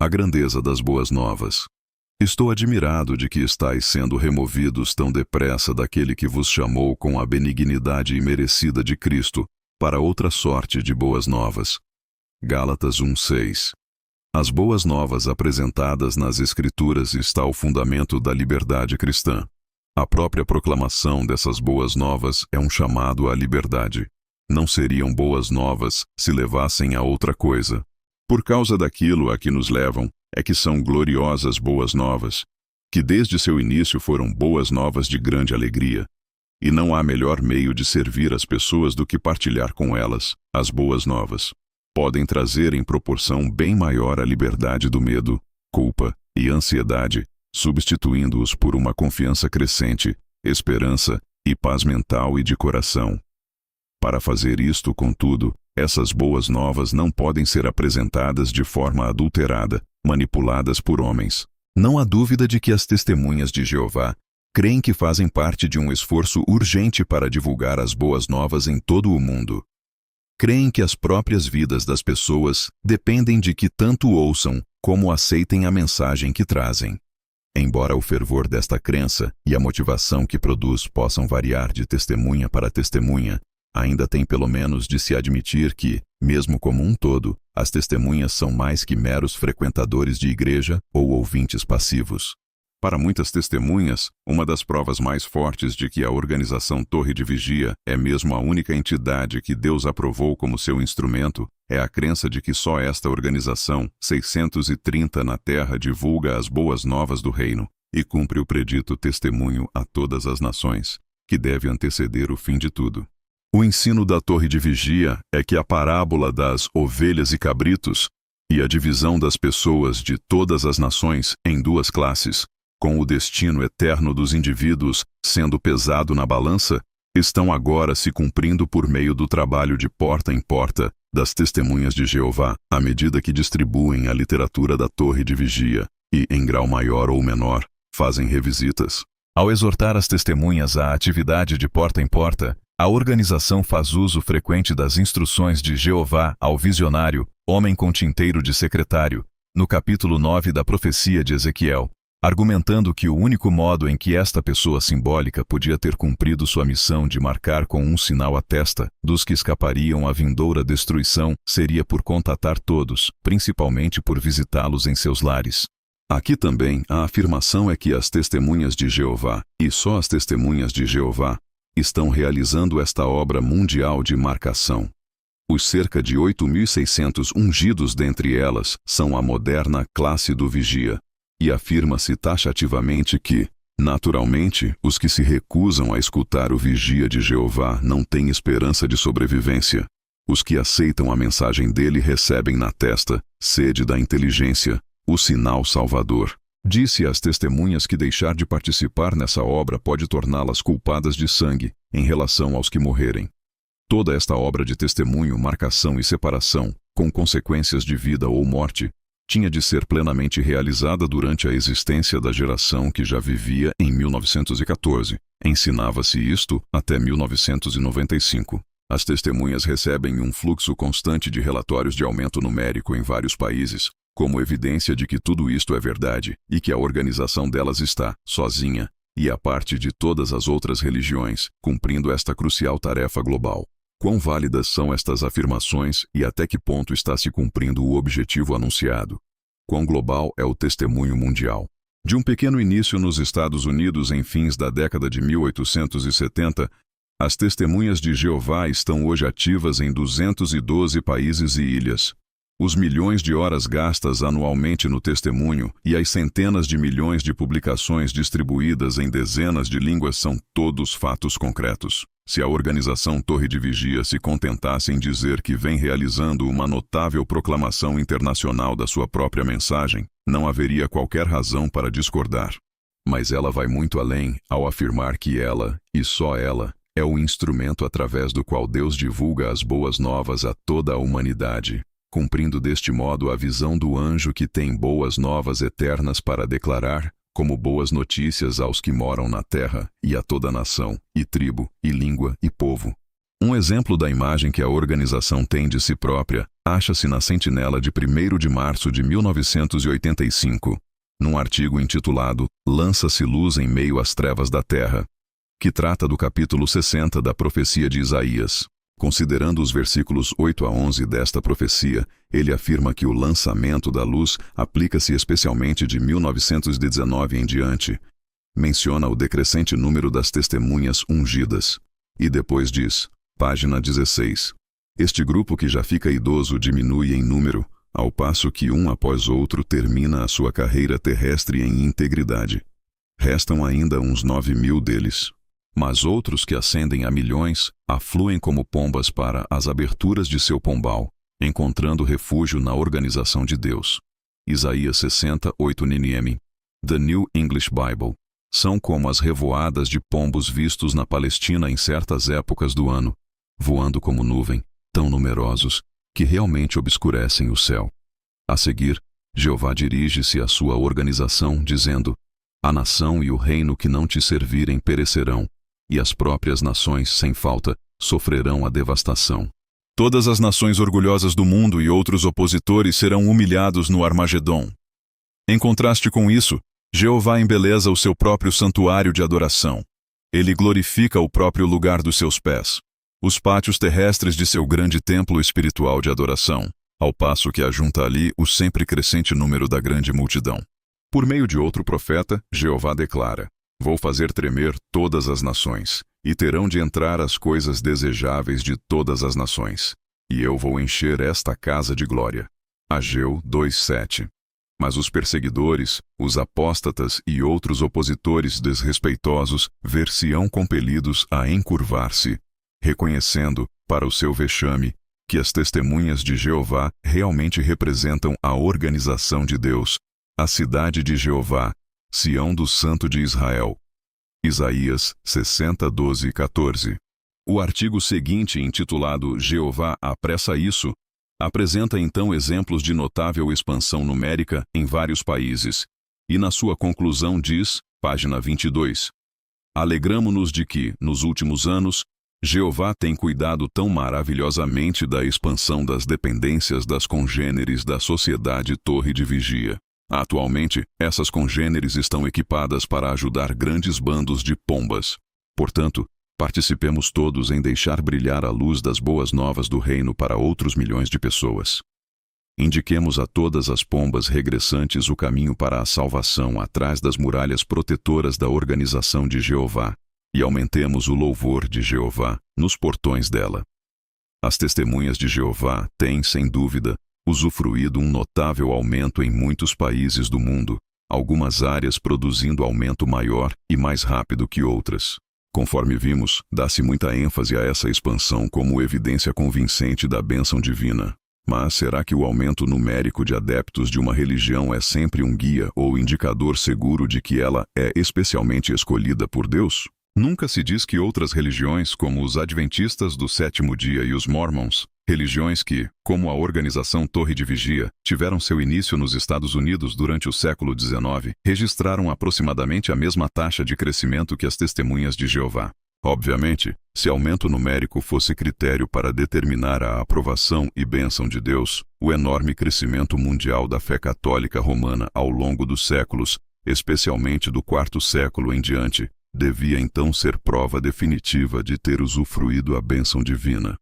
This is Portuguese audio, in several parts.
A grandeza das boas novas. Estou admirado de que estáis sendo removidos tão depressa daquele que vos chamou com a benignidade imerecida de Cristo para outra sorte de boas novas. Gálatas 1:6. As boas novas apresentadas nas Escrituras está o fundamento da liberdade cristã. A própria proclamação dessas boas novas é um chamado à liberdade. Não seriam boas novas se levassem a outra coisa. Por causa daquilo a que nos levam, é que são gloriosas boas novas, que desde seu início foram boas novas de grande alegria. E não há melhor meio de servir as pessoas do que partilhar com elas as boas novas. Podem trazer em proporção bem maior a liberdade do medo, culpa e ansiedade, substituindo-os por uma confiança crescente, esperança e paz mental e de coração. Para fazer isto, contudo, essas boas novas não podem ser apresentadas de forma adulterada, manipuladas por homens. Não há dúvida de que as testemunhas de Jeová creem que fazem parte de um esforço urgente para divulgar as boas novas em todo o mundo. Creem que as próprias vidas das pessoas dependem de que tanto ouçam como aceitem a mensagem que trazem. Embora o fervor desta crença e a motivação que produz possam variar de testemunha para testemunha, ainda tem pelo menos de se admitir que, mesmo como um todo, as testemunhas são mais que meros frequentadores de igreja ou ouvintes passivos. Para muitas testemunhas, uma das provas mais fortes de que a organização Torre de Vigia é mesmo a única entidade que Deus aprovou como seu instrumento é a crença de que só esta organização, 630 na terra, divulga as boas novas do reino e cumpre o predito testemunho a todas as nações, que deve anteceder o fim de tudo. O ensino da Torre de Vigia é que a parábola das ovelhas e cabritos e a divisão das pessoas de todas as nações em duas classes, com o destino eterno dos indivíduos sendo pesado na balança, estão agora se cumprindo por meio do trabalho de porta em porta das testemunhas de Jeová, à medida que distribuem a literatura da Torre de Vigia e, em grau maior ou menor, fazem revisitas. Ao exortar as testemunhas à atividade de porta em porta, a organização faz uso frequente das instruções de Jeová ao visionário, homem com tinteiro de secretário, no capítulo 9 da profecia de Ezequiel, argumentando que o único modo em que esta pessoa simbólica podia ter cumprido sua missão de marcar com um sinal a testa dos que escapariam à vindoura destruição seria por contatar todos, principalmente por visitá-los em seus lares. Aqui também a afirmação é que as testemunhas de Jeová, e só as testemunhas de Jeová, estão realizando esta obra mundial de marcação. Os cerca de 8.600 ungidos dentre elas são a moderna classe do vigia, e afirma-se taxativamente que, naturalmente, os que se recusam a escutar o vigia de Jeová não têm esperança de sobrevivência. Os que aceitam a mensagem dele recebem na testa, sede da inteligência, o sinal salvador. Disse às testemunhas que deixar de participar nessa obra pode torná-las culpadas de sangue, em relação aos que morrerem. Toda esta obra de testemunho, marcação e separação, com consequências de vida ou morte, tinha de ser plenamente realizada durante a existência da geração que já vivia em 1914. Ensinava-se isto até 1995. As testemunhas recebem um fluxo constante de relatórios de aumento numérico em vários países, como evidência de que tudo isto é verdade e que a organização delas está, sozinha, e à parte de todas as outras religiões, cumprindo esta crucial tarefa global. Quão válidas são estas afirmações e até que ponto está se cumprindo o objetivo anunciado? Quão global é o testemunho mundial? De um pequeno início nos Estados Unidos em fins da década de 1870, as testemunhas de Jeová estão hoje ativas em 212 países e ilhas. Os milhões de horas gastas anualmente no testemunho e as centenas de milhões de publicações distribuídas em dezenas de línguas são todos fatos concretos. Se a organização Torre de Vigia se contentasse em dizer que vem realizando uma notável proclamação internacional da sua própria mensagem, não haveria qualquer razão para discordar. Mas ela vai muito além ao afirmar que ela, e só ela, é o instrumento através do qual Deus divulga as boas novas a toda a humanidade, cumprindo deste modo a visão do anjo que tem boas novas eternas para declarar, como boas notícias aos que moram na terra, e a toda nação, e tribo, e língua, e povo. Um exemplo da imagem que a organização tem de si própria, acha-se na Sentinela de 1º de março de 1985, num artigo intitulado Lança-se luz em meio às trevas da terra, que trata do capítulo 60 da profecia de Isaías. Considerando os versículos 8 a 11 desta profecia, ele afirma que o lançamento da luz aplica-se especialmente de 1919 em diante. Menciona o decrescente número das testemunhas ungidas. E depois diz, página 16, este grupo que já fica idoso diminui em número, ao passo que um após outro termina a sua carreira terrestre em integridade. Restam ainda uns 9.000 deles. Mas outros que ascendem a milhões afluem como pombas para as aberturas de seu pombal, encontrando refúgio na organização de Deus. Isaías 60, 8 NM. The New English Bible. São como as revoadas de pombos vistos na Palestina em certas épocas do ano, voando como nuvem, tão numerosos, que realmente obscurecem o céu. A seguir, Jeová dirige-se à sua organização, dizendo: a nação e o reino que não te servirem perecerão, e as próprias nações, sem falta, sofrerão a devastação. Todas as nações orgulhosas do mundo e outros opositores serão humilhados no Armagedom. Em contraste com isso, Jeová embeleza o seu próprio santuário de adoração. Ele glorifica o próprio lugar dos seus pés, os pátios terrestres de seu grande templo espiritual de adoração, ao passo que ajunta ali o sempre crescente número da grande multidão. Por meio de outro profeta, Jeová declara: vou fazer tremer todas as nações, e terão de entrar as coisas desejáveis de todas as nações, e eu vou encher esta casa de glória. Ageu 2:7. Mas os perseguidores, os apóstatas e outros opositores desrespeitosos ver-se-ão compelidos a encurvar-se, reconhecendo, para o seu vexame, que as testemunhas de Jeová realmente representam a organização de Deus, a cidade de Jeová, Sião do Santo de Israel. Isaías 60, 12 e 14. O artigo seguinte, intitulado Jeová apressa isso, apresenta então exemplos de notável expansão numérica em vários países, e na sua conclusão diz, página 22, alegramo-nos de que, nos últimos anos, Jeová tem cuidado tão maravilhosamente da expansão das dependências das congêneres da Sociedade Torre de Vigia. Atualmente, essas congêneres estão equipadas para ajudar grandes bandos de pombas. Portanto, participemos todos em deixar brilhar a luz das boas novas do reino para outros milhões de pessoas. Indiquemos a todas as pombas regressantes o caminho para a salvação atrás das muralhas protetoras da organização de Jeová, e aumentemos o louvor de Jeová nos portões dela. As testemunhas de Jeová têm, sem dúvida, usufruído um notável aumento em muitos países do mundo, algumas áreas produzindo aumento maior e mais rápido que outras. Conforme vimos, dá-se muita ênfase a essa expansão como evidência convincente da bênção divina. Mas será que o aumento numérico de adeptos de uma religião é sempre um guia ou indicador seguro de que ela é especialmente escolhida por Deus? Nunca se diz que outras religiões, como os Adventistas do Sétimo Dia e os Mormons, religiões que, como a organização Torre de Vigia, tiveram seu início nos Estados Unidos durante o século XIX, registraram aproximadamente a mesma taxa de crescimento que as testemunhas de Jeová. Obviamente, se aumento numérico fosse critério para determinar a aprovação e bênção de Deus, o enorme crescimento mundial da fé católica romana ao longo dos séculos, especialmente do IV século em diante, devia então ser prova definitiva de ter usufruído a bênção divina.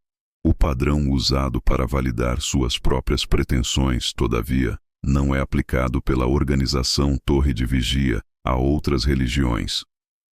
O padrão usado para validar suas próprias pretensões, todavia, não é aplicado pela organização Torre de Vigia a outras religiões.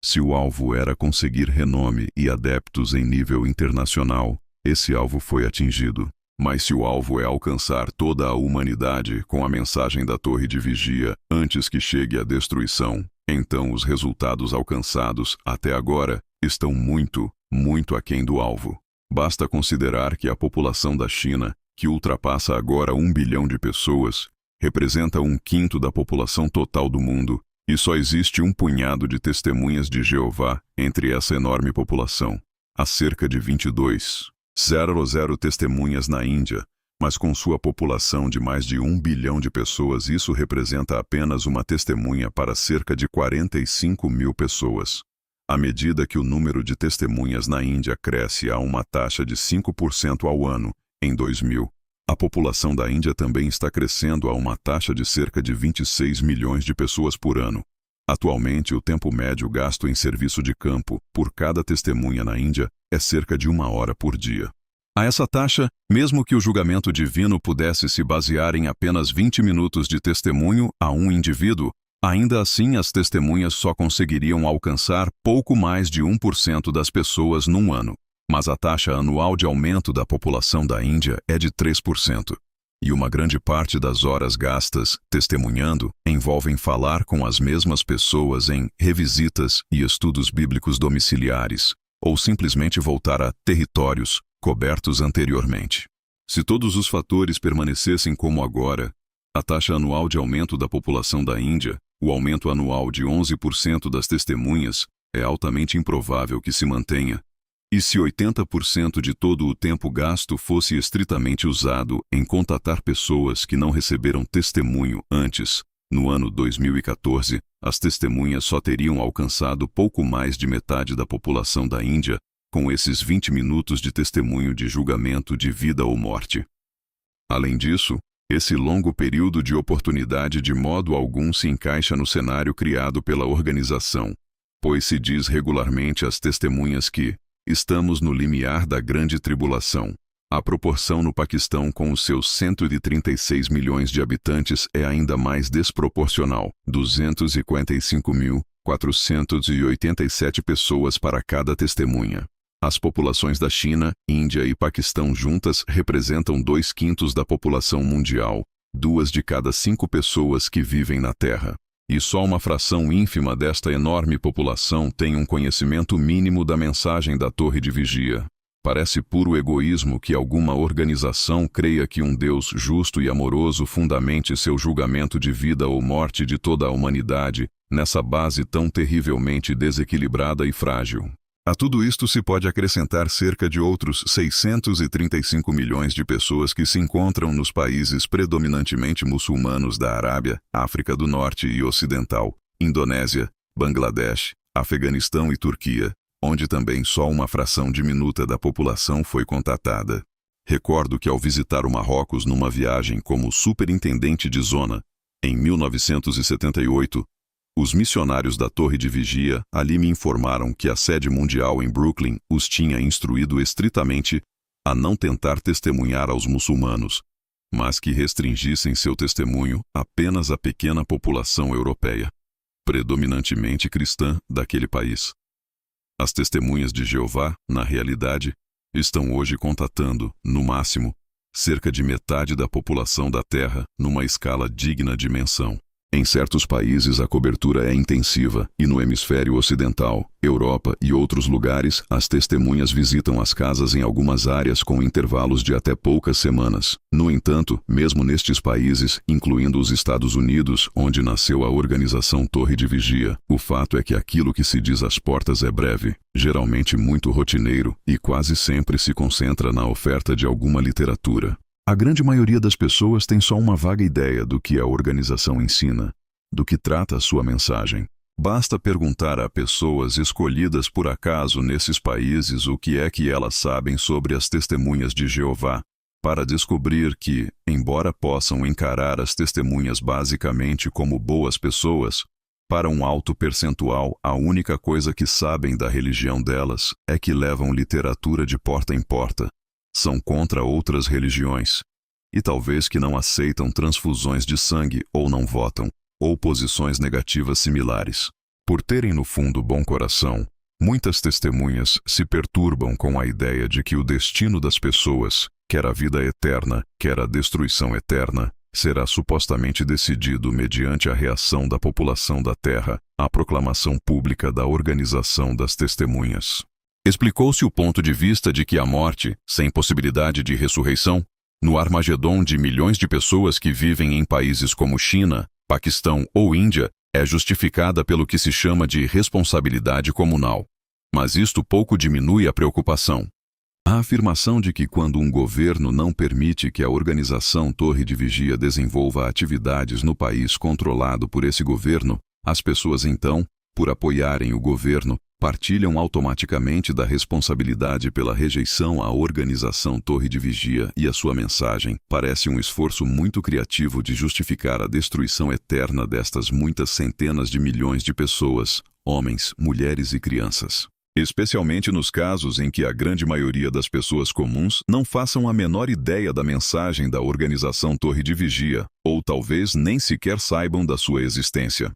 Se o alvo era conseguir renome e adeptos em nível internacional, esse alvo foi atingido. Mas se o alvo é alcançar toda a humanidade com a mensagem da Torre de Vigia antes que chegue a destruição, então os resultados alcançados, até agora, estão muito, muito aquém do alvo. Basta considerar que a população da China, que ultrapassa agora 1 bilhão de pessoas, representa 1/5 da população total do mundo, e só existe um punhado de testemunhas de Jeová entre essa enorme população. Há cerca de 22,00 testemunhas na Índia, mas com sua população de mais de 1 bilhão de pessoas, isso representa apenas uma testemunha para cerca de 45.000 pessoas. À medida que o número de testemunhas na Índia cresce a uma taxa de 5% ao ano, em 2000, A população da Índia também está crescendo a uma taxa de cerca de 26 milhões de pessoas por ano. Atualmente, o tempo médio gasto em serviço de campo por cada testemunha na Índia é cerca de 1 hora por dia. A essa taxa, mesmo que o julgamento divino pudesse se basear em apenas 20 minutos de testemunho a um indivíduo, ainda assim as testemunhas só conseguiriam alcançar pouco mais de 1% das pessoas num ano. Mas a taxa anual de aumento da população da Índia é de 3%. E uma grande parte das horas gastas testemunhando envolvem falar com as mesmas pessoas em revisitas e estudos bíblicos domiciliares, ou simplesmente voltar a territórios cobertos anteriormente. Se todos os fatores permanecessem como agora, a taxa anual de aumento da população da Índia, o aumento anual de 11% das testemunhas, é altamente improvável que se mantenha. E se 80% de todo o tempo gasto fosse estritamente usado em contatar pessoas que não receberam testemunho antes, no ano 2014, as testemunhas só teriam alcançado pouco mais de metade da população da Índia com esses 20 minutos de testemunho de julgamento de vida ou morte. Além disso, esse longo período de oportunidade de modo algum se encaixa no cenário criado pela organização, pois se diz regularmente às testemunhas que estamos no limiar da grande tribulação. A proporção no Paquistão com os seus 136 milhões de habitantes é ainda mais desproporcional, 255.487 pessoas para cada testemunha. As populações da China, Índia e Paquistão juntas representam 2/5 da população mundial, 2 de cada 5 pessoas que vivem na Terra. E só uma fração ínfima desta enorme população tem um conhecimento mínimo da mensagem da Torre de Vigia. Parece puro egoísmo que alguma organização creia que um Deus justo e amoroso fundamente seu julgamento de vida ou morte de toda a humanidade nessa base tão terrivelmente desequilibrada e frágil. A tudo isto se pode acrescentar cerca de outros 635 milhões de pessoas que se encontram nos países predominantemente muçulmanos da Arábia, África do Norte e Ocidental, Indonésia, Bangladesh, Afeganistão e Turquia, onde também só uma fração diminuta da população foi contatada. Recordo que ao visitar o Marrocos numa viagem como superintendente de zona, em 1978, os missionários da Torre de Vigia ali me informaram que a sede mundial em Brooklyn os tinha instruído estritamente a não tentar testemunhar aos muçulmanos, mas que restringissem seu testemunho apenas à pequena população europeia, predominantemente cristã, daquele país. As testemunhas de Jeová, na realidade, estão hoje contatando, no máximo, cerca de metade da população da Terra numa escala digna de menção. Em certos países a cobertura é intensiva e no hemisfério ocidental, Europa e outros lugares, as testemunhas visitam as casas em algumas áreas com intervalos de até poucas semanas. No entanto, mesmo nestes países, incluindo os Estados Unidos, onde nasceu a organização Torre de Vigia, o fato é que aquilo que se diz às portas é breve, geralmente muito rotineiro e quase sempre se concentra na oferta de alguma literatura. A grande maioria das pessoas tem só uma vaga ideia do que a organização ensina, do que trata a sua mensagem. Basta perguntar a pessoas escolhidas por acaso nesses países o que é que elas sabem sobre as testemunhas de Jeová, para descobrir que, embora possam encarar as testemunhas basicamente como boas pessoas, para um alto percentual a única coisa que sabem da religião delas é que levam literatura de porta em porta. São contra outras religiões, e talvez que não aceitam transfusões de sangue ou não votam, ou posições negativas similares. Por terem no fundo bom coração, muitas testemunhas se perturbam com a ideia de que o destino das pessoas, quer a vida eterna, quer a destruição eterna, será supostamente decidido mediante a reação da população da Terra à proclamação pública da Organização das Testemunhas. Explicou-se o ponto de vista de que a morte, sem possibilidade de ressurreição, no Armagedon de milhões de pessoas que vivem em países como China, Paquistão ou Índia, é justificada pelo que se chama de responsabilidade comunal. Mas isto pouco diminui a preocupação. A afirmação de que quando um governo não permite que a organização Torre de Vigia desenvolva atividades no país controlado por esse governo, as pessoas então, por apoiarem o governo, partilham automaticamente da responsabilidade pela rejeição à organização Torre de Vigia, e a sua mensagem parece um esforço muito criativo de justificar a destruição eterna destas muitas centenas de milhões de pessoas, homens, mulheres e crianças. Especialmente nos casos em que a grande maioria das pessoas comuns não façam a menor ideia da mensagem da organização Torre de Vigia, ou talvez nem sequer saibam da sua existência.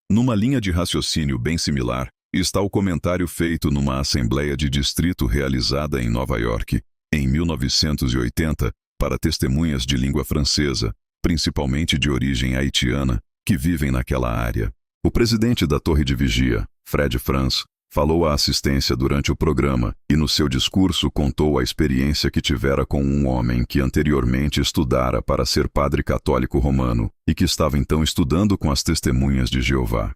Numa linha de raciocínio bem similar, está o comentário feito numa assembleia de distrito realizada em Nova York, em 1980, para testemunhas de língua francesa, principalmente de origem haitiana, que vivem naquela área. O presidente da Torre de Vigia, Fred Frantz, falou à assistência durante o programa e no seu discurso contou a experiência que tivera com um homem que anteriormente estudara para ser padre católico romano e que estava então estudando com as testemunhas de Jeová.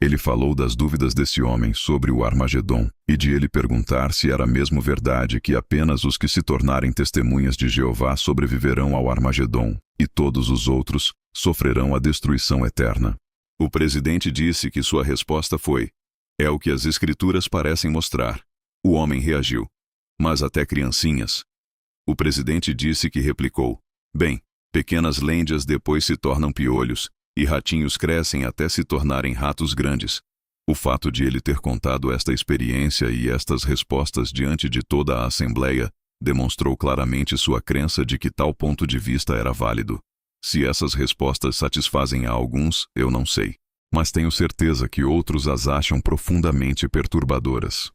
Ele falou das dúvidas desse homem sobre o Armagedon e de ele perguntar se era mesmo verdade que apenas os que se tornarem testemunhas de Jeová sobreviverão ao Armagedon e todos os outros sofrerão a destruição eterna. O presidente disse que sua resposta foi: "É o que as escrituras parecem mostrar." O homem reagiu: "Mas até criancinhas?" O presidente disse que replicou: "Bem, pequenas lêndias depois se tornam piolhos, e ratinhos crescem até se tornarem ratos grandes." O fato de ele ter contado esta experiência e estas respostas diante de toda a assembleia demonstrou claramente sua crença de que tal ponto de vista era válido. Se essas respostas satisfazem a alguns, eu não sei. Mas tenho certeza que outros as acham profundamente perturbadoras.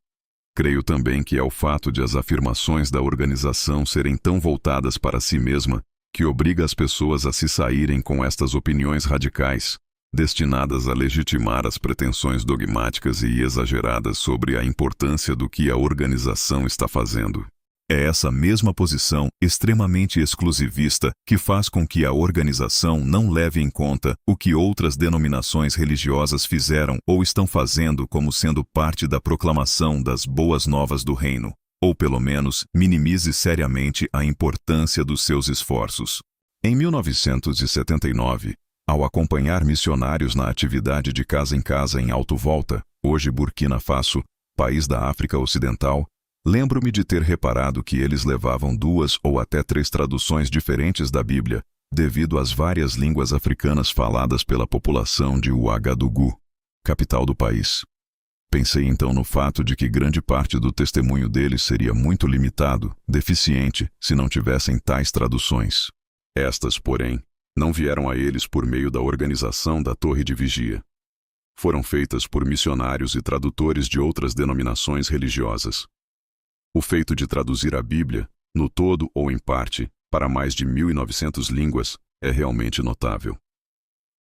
Creio também que é o fato de as afirmações da organização serem tão voltadas para si mesma que obriga as pessoas a se saírem com estas opiniões radicais, destinadas a legitimar as pretensões dogmáticas e exageradas sobre a importância do que a organização está fazendo. É essa mesma posição extremamente exclusivista que faz com que a organização não leve em conta o que outras denominações religiosas fizeram ou estão fazendo como sendo parte da proclamação das boas novas do reino, ou pelo menos minimize seriamente a importância dos seus esforços. Em 1979, ao acompanhar missionários na atividade de casa em Alto Volta, hoje Burkina Faso, país da África Ocidental, lembro-me de ter reparado que eles levavam 2 ou até 3 traduções diferentes da Bíblia, devido às várias línguas africanas faladas pela população de Ouagadougou, capital do país. Pensei então no fato de que grande parte do testemunho deles seria muito limitado, deficiente, se não tivessem tais traduções. Estas, porém, não vieram a eles por meio da organização da Torre de Vigia. Foram feitas por missionários e tradutores de outras denominações religiosas. O feito de traduzir a Bíblia, no todo ou em parte, para mais de 1.900 línguas, é realmente notável.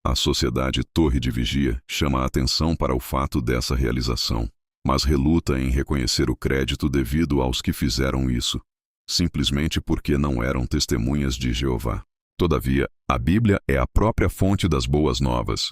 A Sociedade Torre de Vigia chama a atenção para o fato dessa realização, mas reluta em reconhecer o crédito devido aos que fizeram isso, simplesmente porque não eram testemunhas de Jeová. Todavia, a Bíblia é a própria fonte das boas novas.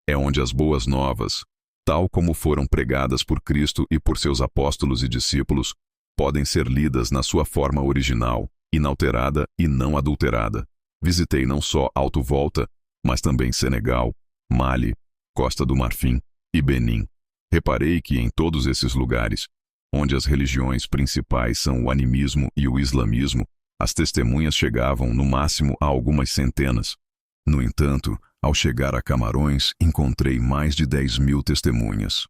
É onde as boas novas, tal como foram pregadas por Cristo e por seus apóstolos e discípulos, podem ser lidas na sua forma original, inalterada e não adulterada. Visitei não só Alto Volta, mas também Senegal, Mali, Costa do Marfim e Benim. Reparei que em todos esses lugares, onde as religiões principais são o animismo e o islamismo, as testemunhas chegavam no máximo a algumas centenas. No entanto, ao chegar a Camarões, encontrei mais de 10.000 testemunhas.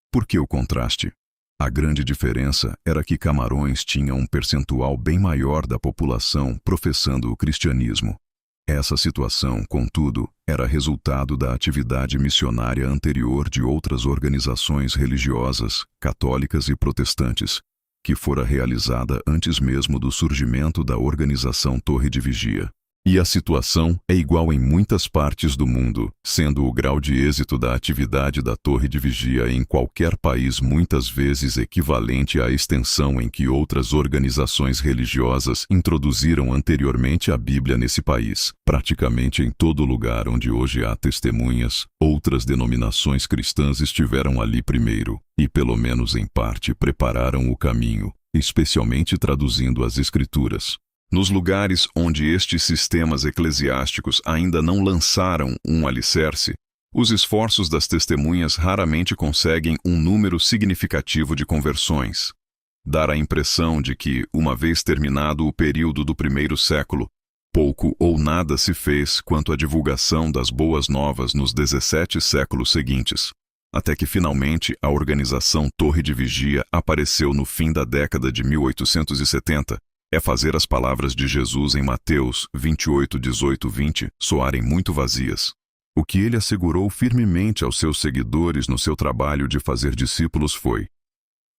Por que o contraste? A grande diferença era que Camarões tinha um percentual bem maior da população professando o cristianismo. Essa situação, contudo, era resultado da atividade missionária anterior de outras organizações religiosas, católicas e protestantes, que fora realizada antes mesmo do surgimento da organização Torre de Vigia. E a situação é igual em muitas partes do mundo, sendo o grau de êxito da atividade da Torre de Vigia em qualquer país muitas vezes equivalente à extensão em que outras organizações religiosas introduziram anteriormente a Bíblia nesse país. Praticamente em todo lugar onde hoje há testemunhas, outras denominações cristãs estiveram ali primeiro, e pelo menos em parte prepararam o caminho, especialmente traduzindo as Escrituras. Nos lugares onde estes sistemas eclesiásticos ainda não lançaram um alicerce, Os esforços das testemunhas raramente conseguem um número significativo de conversões. Dar a impressão de que, uma vez terminado o período do primeiro século, pouco ou nada se fez quanto à divulgação das boas novas nos 17 séculos seguintes, até que finalmente a organização Torre de Vigia apareceu no fim da década de 1870, é fazer as palavras de Jesus em Mateus 28, 18, 20 soarem muito vazias. O que ele assegurou firmemente aos seus seguidores no seu trabalho de fazer discípulos foi: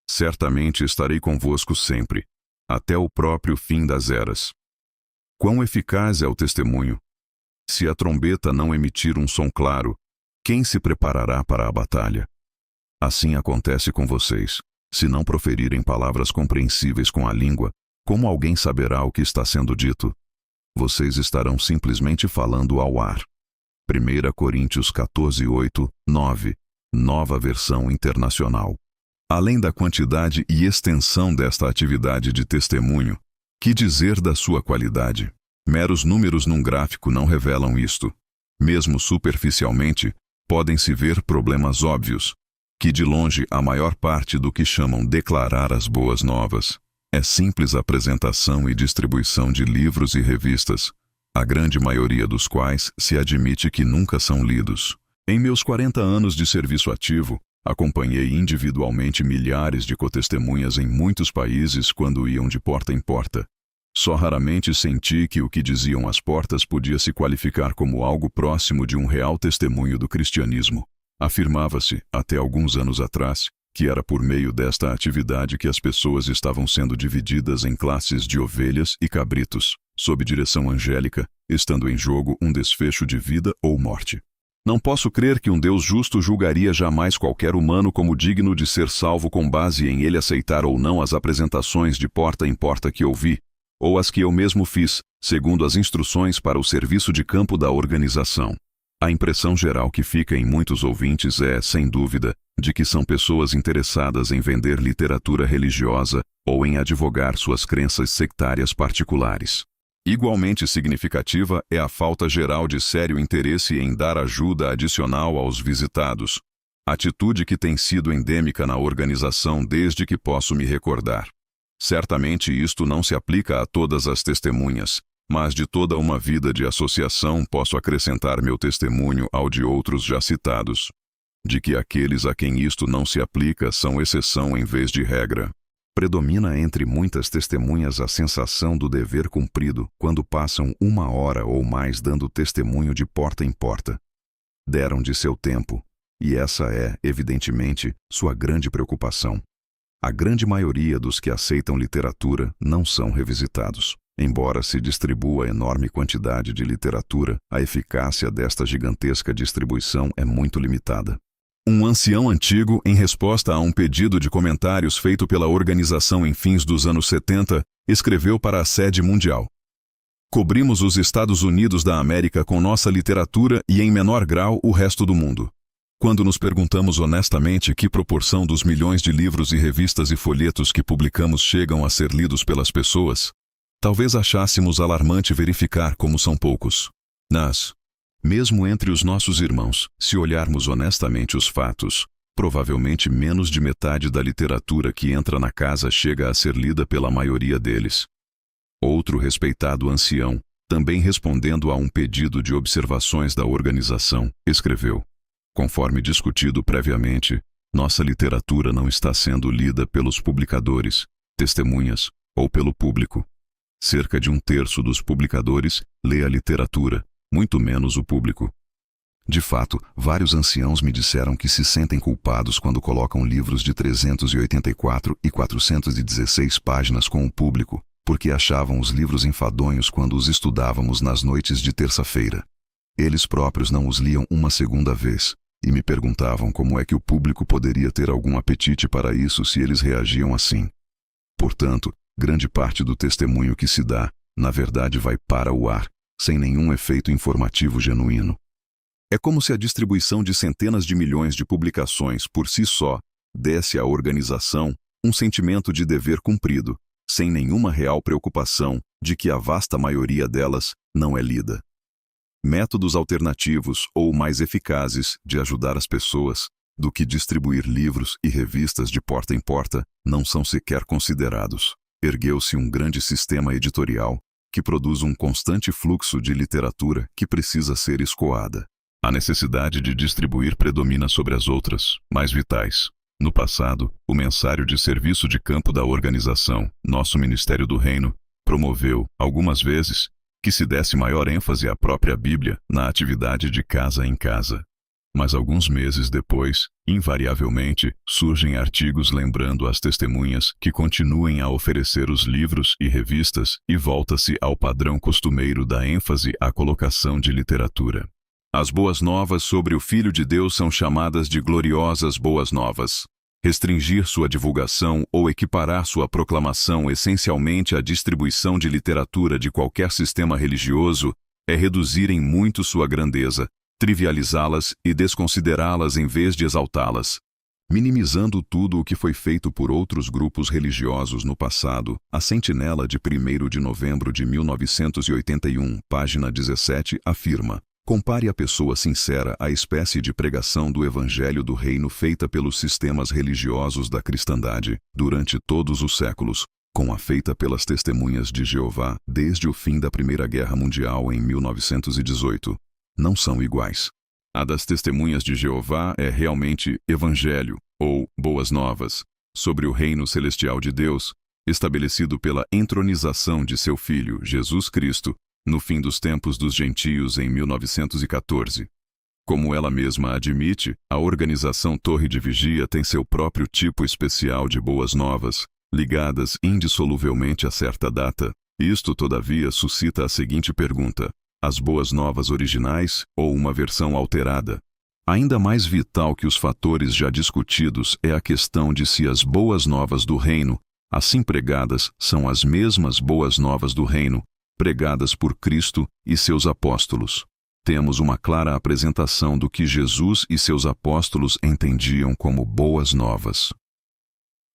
certamente estarei convosco sempre, até o próprio fim das eras. Quão eficaz é o testemunho! Se a trombeta não emitir um som claro, quem se preparará para a batalha? Assim acontece com vocês. Se não proferirem palavras compreensíveis com a língua, como alguém saberá o que está sendo dito? Vocês estarão simplesmente falando ao ar. 1 Coríntios 14, 8, 9, Nova Versão Internacional. Além da quantidade e extensão desta atividade de testemunho, que dizer da sua qualidade? Meros números num gráfico não revelam isto. Mesmo superficialmente, podem-se ver problemas óbvios, que de longe a maior parte do que chamam declarar as boas novas é simples apresentação e distribuição de livros e revistas, a grande maioria dos quais se admite que nunca são lidos. Em meus 40 anos de serviço ativo, acompanhei individualmente milhares de cotestemunhas em muitos países quando iam de porta em porta. Só raramente senti que o que diziam às portas podia se qualificar como algo próximo de um real testemunho do cristianismo. Afirmava-se, até alguns anos atrás, que era por meio desta atividade que as pessoas estavam sendo divididas em classes de ovelhas e cabritos, sob direção angélica, estando em jogo um desfecho de vida ou morte. Não posso crer que um Deus justo julgaria jamais qualquer humano como digno de ser salvo com base em ele aceitar ou não as apresentações de porta em porta que ouvi, ou as que eu mesmo fiz, segundo as instruções para o serviço de campo da organização. A impressão geral que fica em muitos ouvintes é, sem dúvida, de que são pessoas interessadas em vender literatura religiosa ou em advogar suas crenças sectárias particulares. Igualmente significativa é a falta geral de sério interesse em dar ajuda adicional aos visitados, atitude que tem sido endêmica na organização desde que posso me recordar. Certamente isto não se aplica a todas as testemunhas, mas de toda uma vida de associação posso acrescentar meu testemunho ao de outros já citados, de que aqueles a quem isto não se aplica são exceção em vez de regra. Predomina entre muitas testemunhas a sensação do dever cumprido quando passam 1 hora ou mais dando testemunho de porta em porta. Deram de seu tempo, e essa é, evidentemente, sua grande preocupação. A grande maioria dos que aceitam literatura não são revisitados. Embora se distribua enorme quantidade de literatura, a eficácia desta gigantesca distribuição é muito limitada. Um ancião antigo, em resposta a um pedido de comentários feito pela organização em fins dos anos 70, escreveu para a sede mundial: cobrimos os Estados Unidos da América com nossa literatura e, em menor grau, o resto do mundo. Quando nos perguntamos honestamente que proporção dos milhões de livros e revistas e folhetos que publicamos chegam a ser lidos pelas pessoas, talvez achássemos alarmante verificar como são poucos. Mesmo entre os nossos irmãos, se olharmos honestamente os fatos, provavelmente menos de metade da literatura que entra na casa chega a ser lida pela maioria deles. Outro respeitado ancião, também respondendo a um pedido de observações da organização, escreveu: conforme discutido previamente, nossa literatura não está sendo lida pelos publicadores, testemunhas ou pelo público. Cerca de 1/3 dos publicadores lê a literatura, muito menos o público. De fato, vários anciãos me disseram que se sentem culpados quando colocam livros de 384 e 416 páginas com o público, porque achavam os livros enfadonhos quando os estudávamos nas noites de terça-feira. Eles próprios não os liam uma segunda vez, e me perguntavam como é que o público poderia ter algum apetite para isso se eles reagiam assim. Portanto, grande parte do testemunho que se dá, na verdade, vai para o ar, sem nenhum efeito informativo genuíno. É como se a distribuição de centenas de milhões de publicações por si só desse à organização um sentimento de dever cumprido, sem nenhuma real preocupação de que a vasta maioria delas não é lida. métodos alternativos ou mais eficazes de ajudar as pessoas do que distribuir livros e revistas de porta em porta não são sequer considerados. Ergueu-se um grande sistema editorial que produz um constante fluxo de literatura que precisa ser escoada. A necessidade de distribuir predomina sobre as outras, mais vitais. No passado, o mensário de serviço de campo da organização, nosso Ministério do Reino, promoveu, algumas vezes, que se desse maior ênfase à própria Bíblia na atividade de casa em casa. Mas alguns meses depois, invariavelmente, surgem artigos lembrando às testemunhas que continuem a oferecer os livros e revistas e volta-se ao padrão costumeiro da ênfase à colocação de literatura. As boas novas sobre o Filho de Deus são chamadas de gloriosas boas novas. Restringir sua divulgação ou equiparar sua proclamação essencialmente à distribuição de literatura de qualquer sistema religioso é reduzir em muito sua grandeza, trivializá-las e desconsiderá-las em vez de exaltá-las. Minimizando tudo o que foi feito por outros grupos religiosos no passado, a Sentinela de 1º de novembro de 1981, página 17, afirma: compare a pessoa sincera à espécie de pregação do Evangelho do Reino feita pelos sistemas religiosos da cristandade durante todos os séculos, com a feita pelas Testemunhas de Jeová desde o fim da Primeira Guerra Mundial em 1918. Não são iguais. A das Testemunhas de Jeová é realmente Evangelho, ou Boas Novas, sobre o reino celestial de Deus, estabelecido pela entronização de seu Filho, Jesus Cristo, no fim dos tempos dos gentios em 1914. Como ela mesma admite, a organização Torre de Vigia tem seu próprio tipo especial de boas novas, ligadas indissoluvelmente a certa data. Isto, todavia, suscita a seguinte pergunta: as boas novas originais ou uma versão alterada? Ainda mais vital que os fatores já discutidos é a questão de se as boas novas do reino, assim pregadas, são as mesmas boas novas do reino, pregadas por Cristo e seus apóstolos. Temos uma clara apresentação do que Jesus e seus apóstolos entendiam como boas novas.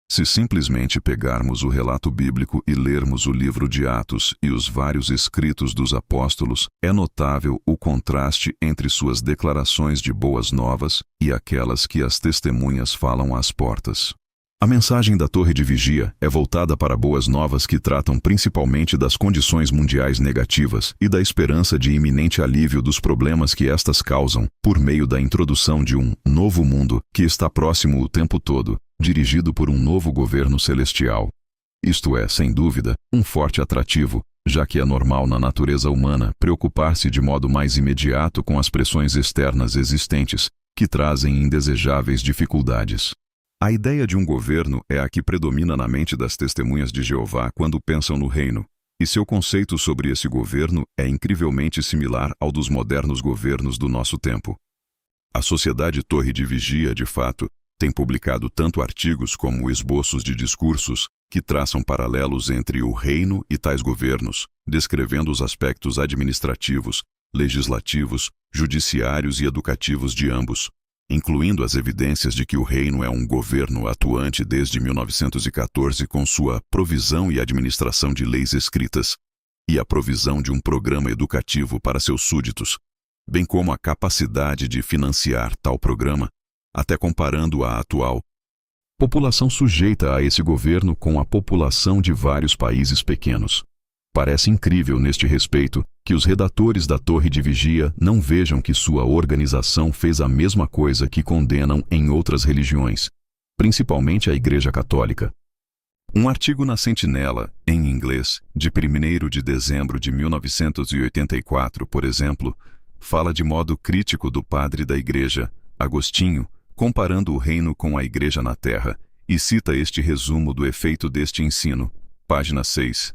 Se simplesmente pegarmos o relato bíblico e lermos o livro de Atos e os vários escritos dos apóstolos, é notável o contraste entre suas declarações de boas novas e aquelas que as testemunhas falam às portas. A mensagem da Torre de Vigia é voltada para boas novas que tratam principalmente das condições mundiais negativas e da esperança de iminente alívio dos problemas que estas causam, por meio da introdução de um novo mundo que está próximo o tempo todo, dirigido por um novo governo celestial. Isto é, sem dúvida, um forte atrativo, já que é normal na natureza humana preocupar-se de modo mais imediato com as pressões externas existentes, que trazem indesejáveis dificuldades. A ideia de um governo é a que predomina na mente das Testemunhas de Jeová quando pensam no reino, e seu conceito sobre esse governo é incrivelmente similar ao dos modernos governos do nosso tempo. A Sociedade Torre de Vigia, de fato, tem publicado tanto artigos como esboços de discursos que traçam paralelos entre o reino e tais governos, descrevendo os aspectos administrativos, legislativos, judiciários e educativos de ambos, incluindo as evidências de que o reino é um governo atuante desde 1914 com sua provisão e administração de leis escritas, e a provisão de um programa educativo para seus súditos, bem como a capacidade de financiar tal programa, até comparando a atual população sujeita a esse governo com a população de vários países pequenos. Parece incrível neste respeito que os redatores da Torre de Vigia não vejam que sua organização fez a mesma coisa que condenam em outras religiões, principalmente a Igreja Católica. Um artigo na Sentinela, em inglês, de 1º de dezembro de 1984, por exemplo, fala de modo crítico do padre da Igreja, Agostinho, comparando o reino com a Igreja na Terra, e cita este resumo do efeito deste ensino, página 6.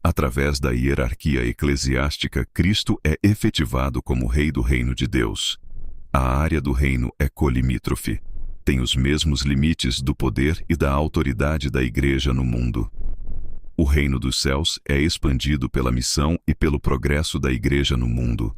Através da hierarquia eclesiástica, Cristo é efetivado como Rei do Reino de Deus. A área do reino é colimítrofe. Tem os mesmos limites do poder e da autoridade da Igreja no mundo. O reino dos céus é expandido pela missão e pelo progresso da Igreja no mundo.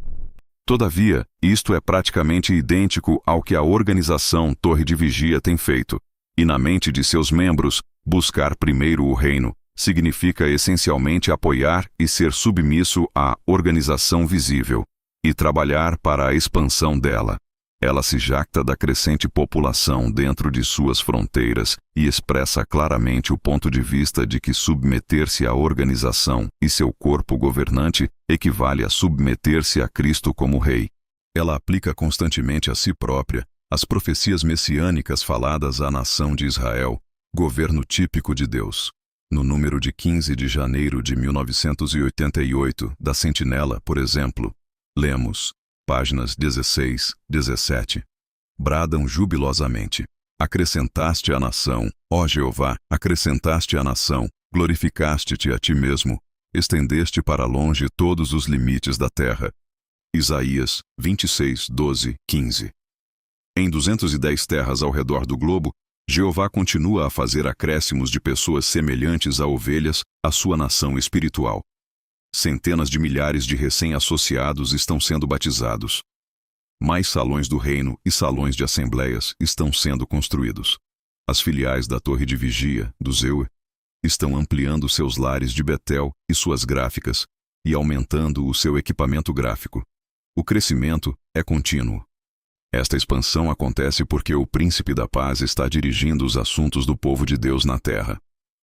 Todavia, isto é praticamente idêntico ao que a organização Torre de Vigia tem feito, e na mente de seus membros, buscar primeiro o reino significa essencialmente apoiar e ser submisso à organização visível, e trabalhar para a expansão dela. Ela se jacta da crescente população dentro de suas fronteiras e expressa claramente o ponto de vista de que submeter-se à organização e seu corpo governante equivale a submeter-se a Cristo como Rei. Ela aplica constantemente a si própria as profecias messiânicas faladas à nação de Israel, governo típico de Deus. No número de 15 de janeiro de 1988 da Sentinela, por exemplo, lemos, páginas 16, 17. Bradam jubilosamente: acrescentaste à nação, ó Jeová, acrescentaste à nação, glorificaste-te a ti mesmo, estendeste para longe todos os limites da terra. Isaías 26, 12, 15. Em 210 terras ao redor do globo, Jeová continua a fazer acréscimos de pessoas semelhantes a ovelhas à sua nação espiritual. Centenas de milhares de recém-associados estão sendo batizados. Mais salões do reino e salões de assembleias estão sendo construídos. As filiais da Torre de Vigia, do Zeue, estão ampliando seus lares de Betel e suas gráficas e aumentando o seu equipamento gráfico. O crescimento é contínuo. Esta expansão acontece porque o Príncipe da Paz está dirigindo os assuntos do povo de Deus na terra.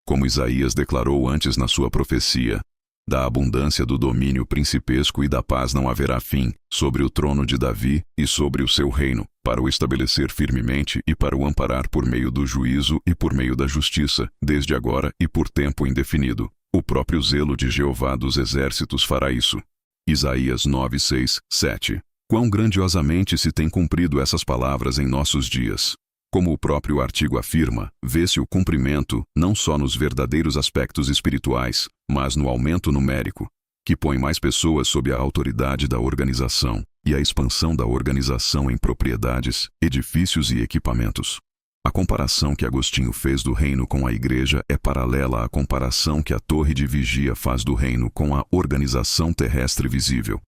Como Isaías declarou antes na sua profecia, da abundância do domínio principesco e da paz não haverá fim, sobre o trono de Davi e sobre o seu reino, para o estabelecer firmemente e para o amparar por meio do juízo e por meio da justiça, desde agora e por tempo indefinido. O próprio zelo de Jeová dos exércitos fará isso. Isaías 9, 6, 7. Quão grandiosamente se tem cumprido essas palavras em nossos dias. Como o próprio artigo afirma, vê-se o cumprimento não só nos verdadeiros aspectos espirituais, mas no aumento numérico, que põe mais pessoas sob a autoridade da organização, e a expansão da organização em propriedades, edifícios e equipamentos. A comparação que Agostinho fez do reino com a igreja é paralela à comparação que a Torre de Vigia faz do reino com a organização terrestre visível.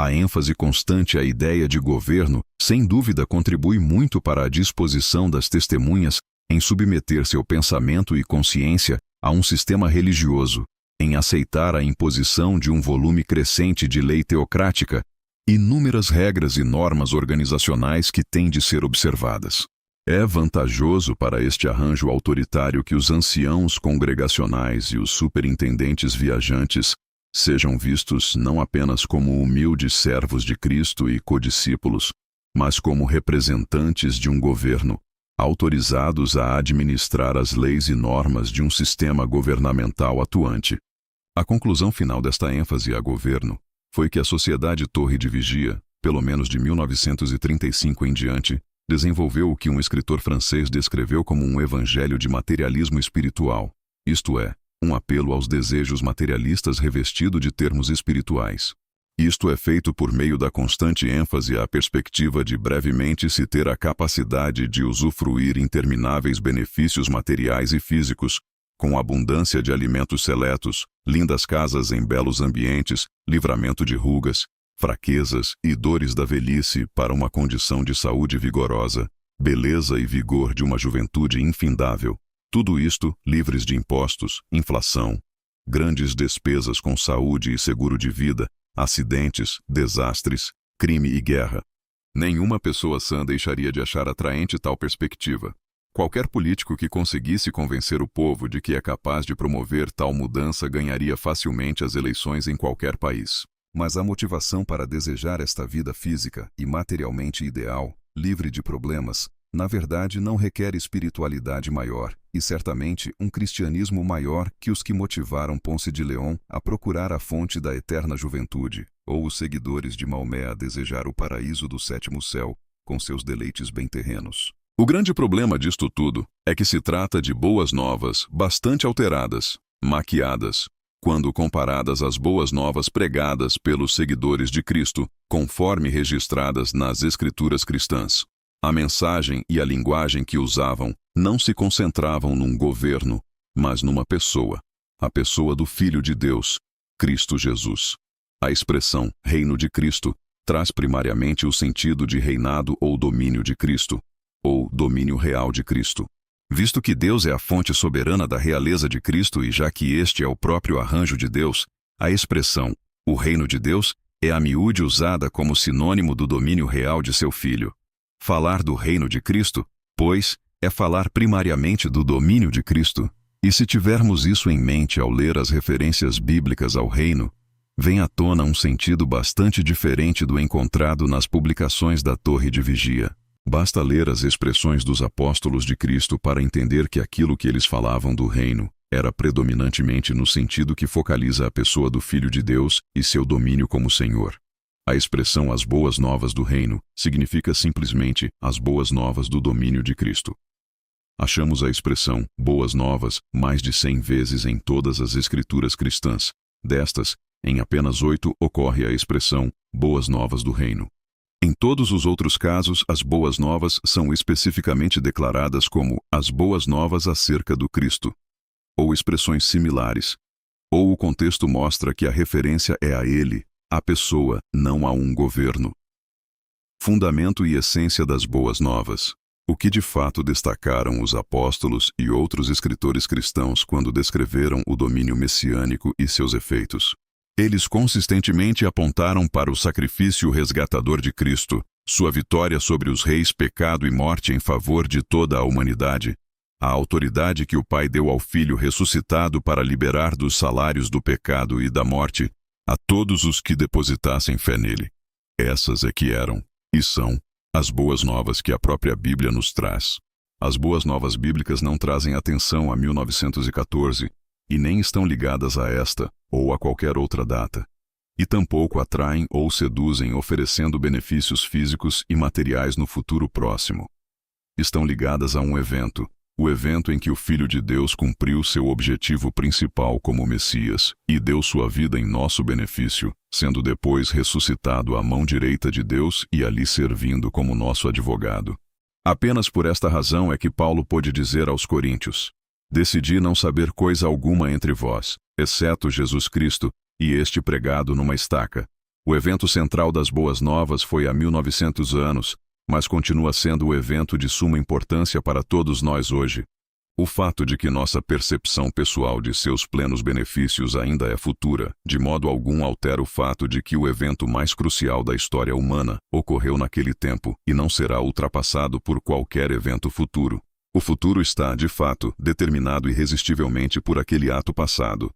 A ênfase constante à ideia de governo, sem dúvida, contribui muito para a disposição das testemunhas em submeter seu pensamento e consciência a um sistema religioso, em aceitar a imposição de um volume crescente de lei teocrática, inúmeras regras e normas organizacionais que têm de ser observadas. É vantajoso para este arranjo autoritário que os anciãos congregacionais e os superintendentes viajantes sejam vistos não apenas como humildes servos de Cristo e codiscípulos, mas como representantes de um governo, autorizados a administrar as leis e normas de um sistema governamental atuante. A conclusão final desta ênfase a governo foi que a Sociedade Torre de Vigia, pelo menos de 1935 em diante, desenvolveu o que um escritor francês descreveu como um evangelho de materialismo espiritual, isto é, um apelo aos desejos materialistas revestido de termos espirituais. Isto é feito por meio da constante ênfase à perspectiva de brevemente se ter a capacidade de usufruir intermináveis benefícios materiais e físicos, com abundância de alimentos seletos, lindas casas em belos ambientes, livramento de rugas, fraquezas e dores da velhice para uma condição de saúde vigorosa, beleza e vigor de uma juventude infindável. Tudo isto livres de impostos, inflação, grandes despesas com saúde e seguro de vida, acidentes, desastres, crime e guerra. Nenhuma pessoa sã deixaria de achar atraente tal perspectiva. Qualquer político que conseguisse convencer o povo de que é capaz de promover tal mudança ganharia facilmente as eleições em qualquer país. Mas a motivação para desejar esta vida física e materialmente ideal, livre de problemas, na verdade não requer espiritualidade maior, e certamente um cristianismo maior que os que motivaram Ponce de León a procurar a fonte da eterna juventude, ou os seguidores de Maomé a desejar o paraíso do sétimo céu, com seus deleites bem terrenos. O grande problema disto tudo é que se trata de boas novas bastante alteradas, maquiadas, quando comparadas às boas novas pregadas pelos seguidores de Cristo, conforme registradas nas Escrituras cristãs. A mensagem e a linguagem que usavam não se concentravam num governo, mas numa pessoa, a pessoa do Filho de Deus, Cristo Jesus. A expressão reino de Cristo traz primariamente o sentido de reinado ou domínio de Cristo, ou domínio real de Cristo. Visto que Deus é a fonte soberana da realeza de Cristo e já que este é o próprio arranjo de Deus, a expressão o reino de Deus é a miúde usada como sinônimo do domínio real de seu Filho. Falar do reino de Cristo, pois, é falar primariamente do domínio de Cristo. E se tivermos isso em mente ao ler as referências bíblicas ao reino, vem à tona um sentido bastante diferente do encontrado nas publicações da Torre de Vigia. Basta ler as expressões dos apóstolos de Cristo para entender que aquilo que eles falavam do reino era predominantemente no sentido que focaliza a pessoa do Filho de Deus e seu domínio como Senhor. A expressão as boas novas do reino significa simplesmente as boas novas do domínio de Cristo. Achamos a expressão boas novas mais de 100 vezes em todas as escrituras cristãs. Destas, em apenas 8 ocorre a expressão boas novas do reino. Em todos os outros casos, as boas novas são especificamente declaradas como as boas novas acerca do Cristo, ou expressões similares, ou o contexto mostra que a referência é a ele, a pessoa, não a um governo. Fundamento e essência das boas novas. O que de fato destacaram os apóstolos e outros escritores cristãos quando descreveram o domínio messiânico e seus efeitos? Eles consistentemente apontaram para o sacrifício resgatador de Cristo, sua vitória sobre os reis, pecado e morte em favor de toda a humanidade, a autoridade que o Pai deu ao Filho ressuscitado para liberar dos salários do pecado e da morte a todos os que depositassem fé nele. Essas é que eram, e são, as boas novas que a própria Bíblia nos traz. As boas novas bíblicas não trazem atenção a 1914 e nem estão ligadas a esta ou a qualquer outra data. E tampouco atraem ou seduzem oferecendo benefícios físicos e materiais no futuro próximo. Estão ligadas a um evento, o evento em que o Filho de Deus cumpriu seu objetivo principal como Messias e deu sua vida em nosso benefício, sendo depois ressuscitado à mão direita de Deus e ali servindo como nosso advogado. Apenas por esta razão é que Paulo pôde dizer aos Coríntios: decidi não saber coisa alguma entre vós, exceto Jesus Cristo, e este pregado numa estaca. O evento central das Boas Novas foi há 1900 anos, mas continua sendo o evento de suma importância para todos nós hoje. O fato de que nossa percepção pessoal de seus plenos benefícios ainda é futura, de modo algum altera o fato de que o evento mais crucial da história humana ocorreu naquele tempo e não será ultrapassado por qualquer evento futuro. O futuro está, de fato, determinado irresistivelmente por aquele ato passado.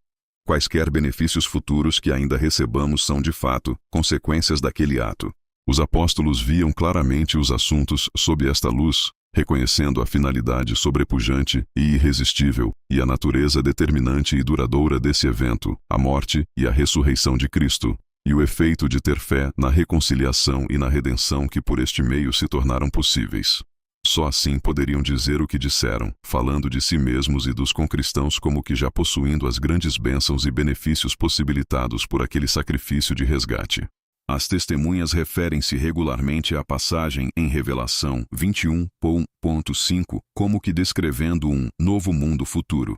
Quaisquer benefícios futuros que ainda recebamos são, de fato, consequências daquele ato. Os apóstolos viam claramente os assuntos sob esta luz, reconhecendo a finalidade sobrepujante e irresistível e a natureza determinante e duradoura desse evento, a morte e a ressurreição de Cristo, e o efeito de ter fé na reconciliação e na redenção que por este meio se tornaram possíveis. Só assim poderiam dizer o que disseram, falando de si mesmos e dos concristãos como que já possuindo as grandes bênçãos e benefícios possibilitados por aquele sacrifício de resgate. As testemunhas referem-se regularmente à passagem em Revelação 21:5 como que descrevendo um novo mundo futuro.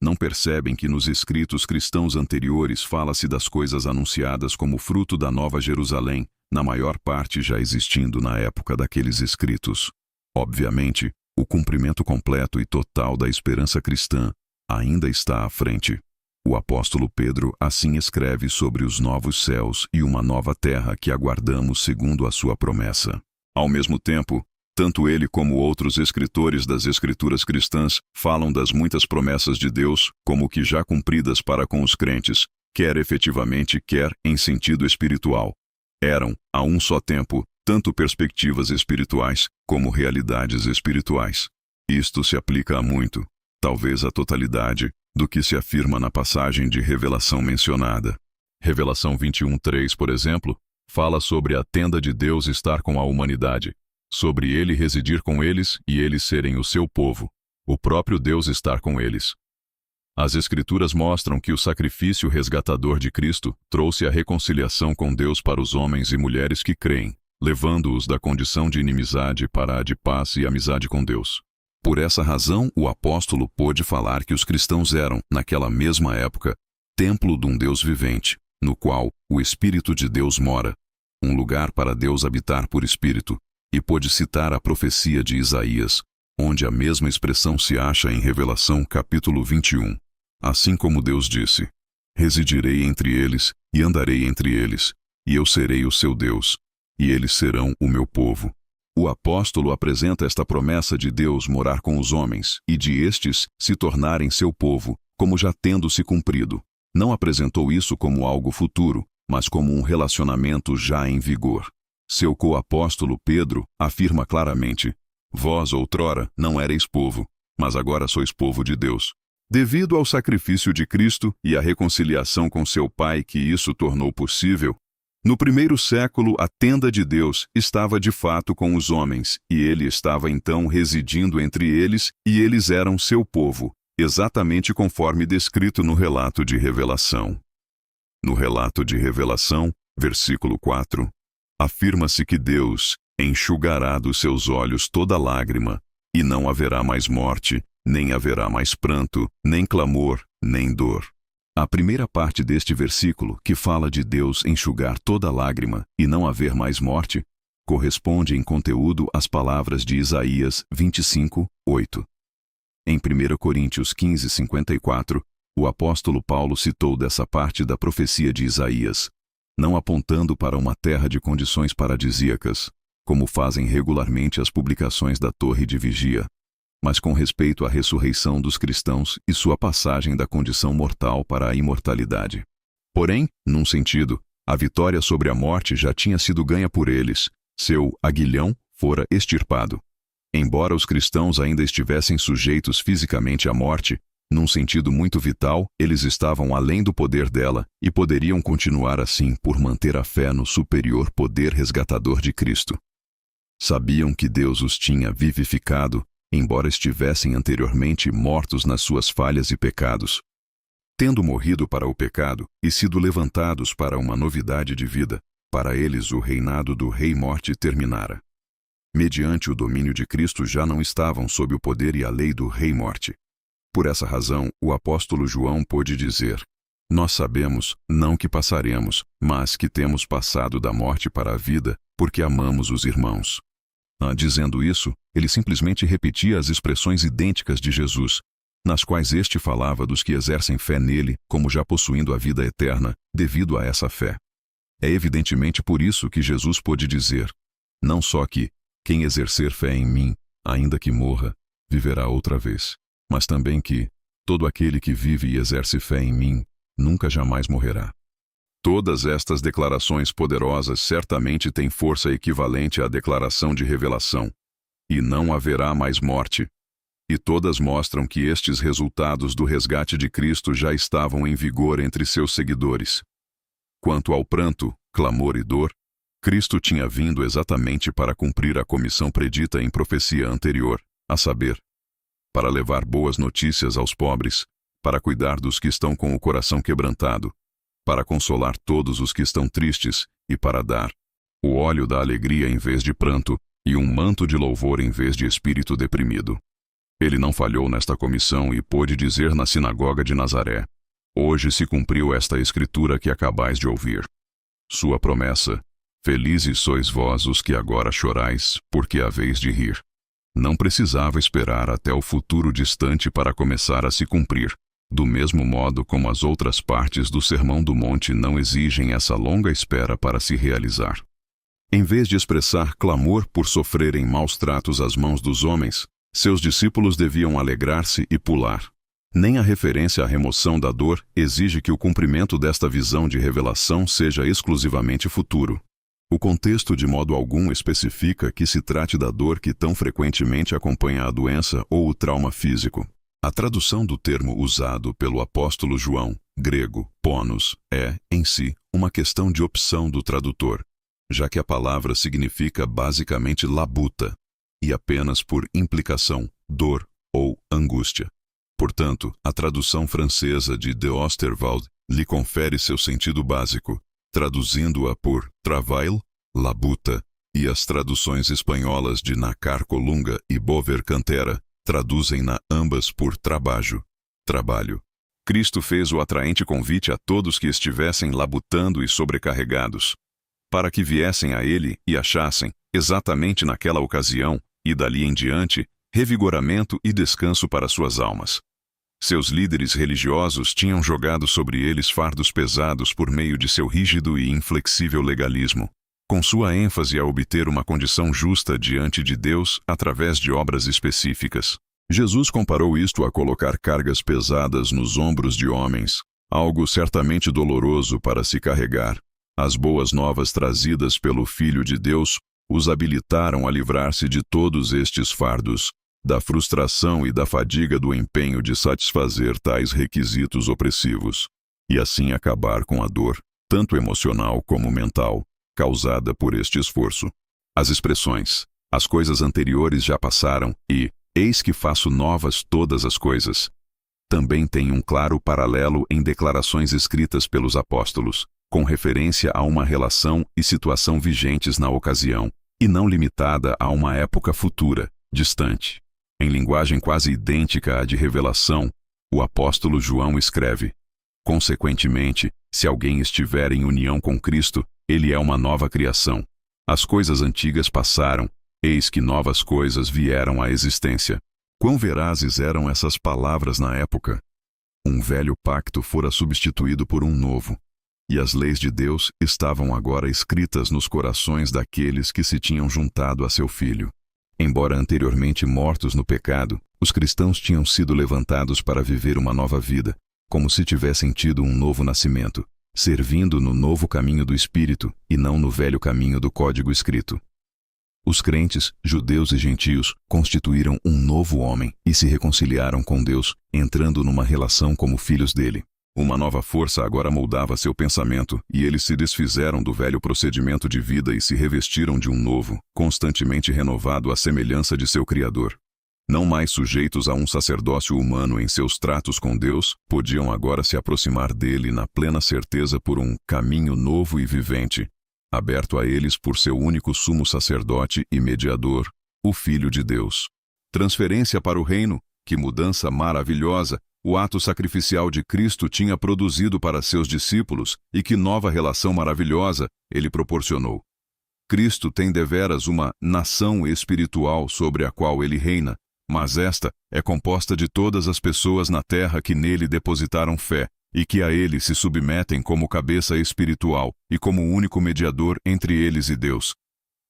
Não percebem que nos escritos cristãos anteriores fala-se das coisas anunciadas como fruto da Nova Jerusalém, na maior parte já existindo na época daqueles escritos. Obviamente, o cumprimento completo e total da esperança cristã ainda está à frente. O apóstolo Pedro assim escreve sobre os novos céus e uma nova terra que aguardamos segundo a sua promessa. Ao mesmo tempo, tanto ele como outros escritores das Escrituras cristãs falam das muitas promessas de Deus como que já cumpridas para com os crentes, quer efetivamente, quer em sentido espiritual. Eram, a um só tempo, tanto perspectivas espirituais como realidades espirituais. Isto se aplica a muito, talvez a totalidade, do que se afirma na passagem de Revelação mencionada. Revelação 21:3, por exemplo, fala sobre a tenda de Deus estar com a humanidade, sobre ele residir com eles e eles serem o seu povo, o próprio Deus estar com eles. As Escrituras mostram que o sacrifício resgatador de Cristo trouxe a reconciliação com Deus para os homens e mulheres que creem, levando-os da condição de inimizade para a de paz e amizade com Deus. Por essa razão, o apóstolo pôde falar que os cristãos eram, naquela mesma época, templo de um Deus vivente, no qual o Espírito de Deus mora, um lugar para Deus habitar por Espírito, e pôde citar a profecia de Isaías, onde a mesma expressão se acha em Revelação capítulo 21. Assim como Deus disse: residirei entre eles e andarei entre eles, e eu serei o seu Deus, e eles serão o meu povo. O apóstolo apresenta esta promessa de Deus morar com os homens e de estes se tornarem seu povo, como já tendo se cumprido. Não apresentou isso como algo futuro, mas como um relacionamento já em vigor. Seu coapóstolo Pedro afirma claramente: vós outrora não erais povo, mas agora sois povo de Deus. Devido ao sacrifício de Cristo e à reconciliação com seu Pai que isso tornou possível, no primeiro século a tenda de Deus estava de fato com os homens, e ele estava então residindo entre eles, e eles eram seu povo, exatamente conforme descrito no relato de Revelação. No relato de Revelação, versículo 4, afirma-se que Deus enxugará dos seus olhos toda lágrima, e não haverá mais morte, nem haverá mais pranto, nem clamor, nem dor. A primeira parte deste versículo, que fala de Deus enxugar toda lágrima e não haver mais morte, corresponde em conteúdo às palavras de Isaías 25, 8. Em 1 Coríntios 15, 54, o apóstolo Paulo citou dessa parte da profecia de Isaías, não apontando para uma terra de condições paradisíacas, como fazem regularmente as publicações da Torre de Vigia, mas com respeito à ressurreição dos cristãos e sua passagem da condição mortal para a imortalidade. Porém, num sentido, a vitória sobre a morte já tinha sido ganha por eles, seu aguilhão fora extirpado. Embora os cristãos ainda estivessem sujeitos fisicamente à morte, num sentido muito vital, eles estavam além do poder dela e poderiam continuar assim por manter a fé no superior poder resgatador de Cristo. Sabiam que Deus os tinha vivificado, embora estivessem anteriormente mortos nas suas falhas e pecados. Tendo morrido para o pecado e sido levantados para uma novidade de vida, para eles o reinado do Rei Morte terminara. Mediante o domínio de Cristo já não estavam sob o poder e a lei do Rei Morte. Por essa razão, o apóstolo João pôde dizer: nós sabemos, não que passaremos, mas que temos passado da morte para a vida, porque amamos os irmãos. Dizendo isso, ele simplesmente repetia as expressões idênticas de Jesus, nas quais este falava dos que exercem fé nele, como já possuindo a vida eterna, devido a essa fé. É evidentemente por isso que Jesus pôde dizer, não só que, quem exercer fé em mim, ainda que morra, viverá outra vez, mas também que, todo aquele que vive e exerce fé em mim, nunca jamais morrerá. Todas estas declarações poderosas certamente têm força equivalente à declaração de Revelação, e não haverá mais morte. E todas mostram que estes resultados do resgate de Cristo já estavam em vigor entre seus seguidores. Quanto ao pranto, clamor e dor, Cristo tinha vindo exatamente para cumprir a comissão predita em profecia anterior, a saber, para levar boas notícias aos pobres, para cuidar dos que estão com o coração quebrantado, para consolar todos os que estão tristes e para dar o óleo da alegria em vez de pranto e um manto de louvor em vez de espírito deprimido. Ele não falhou nesta comissão e pôde dizer na sinagoga de Nazaré: hoje se cumpriu esta escritura que acabais de ouvir. Sua promessa: felizes sois vós os que agora chorais, porque haveis de rir. Não precisava esperar até o futuro distante para começar a se cumprir, do mesmo modo como as outras partes do Sermão do Monte não exigem essa longa espera para se realizar. Em vez de expressar clamor por sofrerem maus tratos às mãos dos homens, seus discípulos deviam alegrar-se e pular. Nem a referência à remoção da dor exige que o cumprimento desta visão de revelação seja exclusivamente futuro. O contexto de modo algum especifica que se trate da dor que tão frequentemente acompanha a doença ou o trauma físico. A tradução do termo usado pelo apóstolo João, grego, ponos, é, em si, uma questão de opção do tradutor, já que a palavra significa basicamente labuta, e apenas por implicação, dor ou angústia. Portanto, a tradução francesa de de Oosterwald lhe confere seu sentido básico, traduzindo-a por travail, labuta, e as traduções espanholas de Nacar Colunga e Bover Cantera traduzem-na ambas por trabalho. Cristo fez o atraente convite a todos que estivessem labutando e sobrecarregados, para que viessem a ele e achassem, exatamente naquela ocasião, e dali em diante, revigoramento e descanso para suas almas. Seus líderes religiosos tinham jogado sobre eles fardos pesados por meio de seu rígido e inflexível legalismo, com sua ênfase a obter uma condição justa diante de Deus através de obras específicas. Jesus comparou isto a colocar cargas pesadas nos ombros de homens, algo certamente doloroso para se carregar. As boas novas trazidas pelo Filho de Deus os habilitaram a livrar-se de todos estes fardos, da frustração e da fadiga do empenho de satisfazer tais requisitos opressivos, e assim acabar com a dor, tanto emocional como mental, causada por este esforço. As expressões, as coisas anteriores já passaram e, eis que faço novas todas as coisas, também têm um claro paralelo em declarações escritas pelos apóstolos, com referência a uma relação e situação vigentes na ocasião, e não limitada a uma época futura, distante. Em linguagem quase idêntica à de revelação, o apóstolo João escreve: consequentemente, se alguém estiver em união com Cristo, ele é uma nova criação. As coisas antigas passaram, eis que novas coisas vieram à existência. Quão verazes eram essas palavras na época! Um velho pacto fora substituído por um novo, e as leis de Deus estavam agora escritas nos corações daqueles que se tinham juntado a seu Filho. Embora anteriormente mortos no pecado, os cristãos tinham sido levantados para viver uma nova vida, como se tivessem tido um novo nascimento, servindo no novo caminho do Espírito e não no velho caminho do código escrito. Os crentes, judeus e gentios, constituíram um novo homem e se reconciliaram com Deus, entrando numa relação como filhos dele. Uma nova força agora moldava seu pensamento, e eles se desfizeram do velho procedimento de vida e se revestiram de um novo, constantemente renovado à semelhança de seu Criador. Não mais sujeitos a um sacerdócio humano em seus tratos com Deus, podiam agora se aproximar dele na plena certeza por um caminho novo e vivente, aberto a eles por seu único sumo sacerdote e mediador, o Filho de Deus. Transferência para o reino, que mudança maravilhosa o ato sacrificial de Cristo tinha produzido para seus discípulos e que nova relação maravilhosa ele proporcionou. Cristo tem deveras uma nação espiritual sobre a qual ele reina, mas esta é composta de todas as pessoas na terra que nele depositaram fé e que a ele se submetem como cabeça espiritual e como único mediador entre eles e Deus.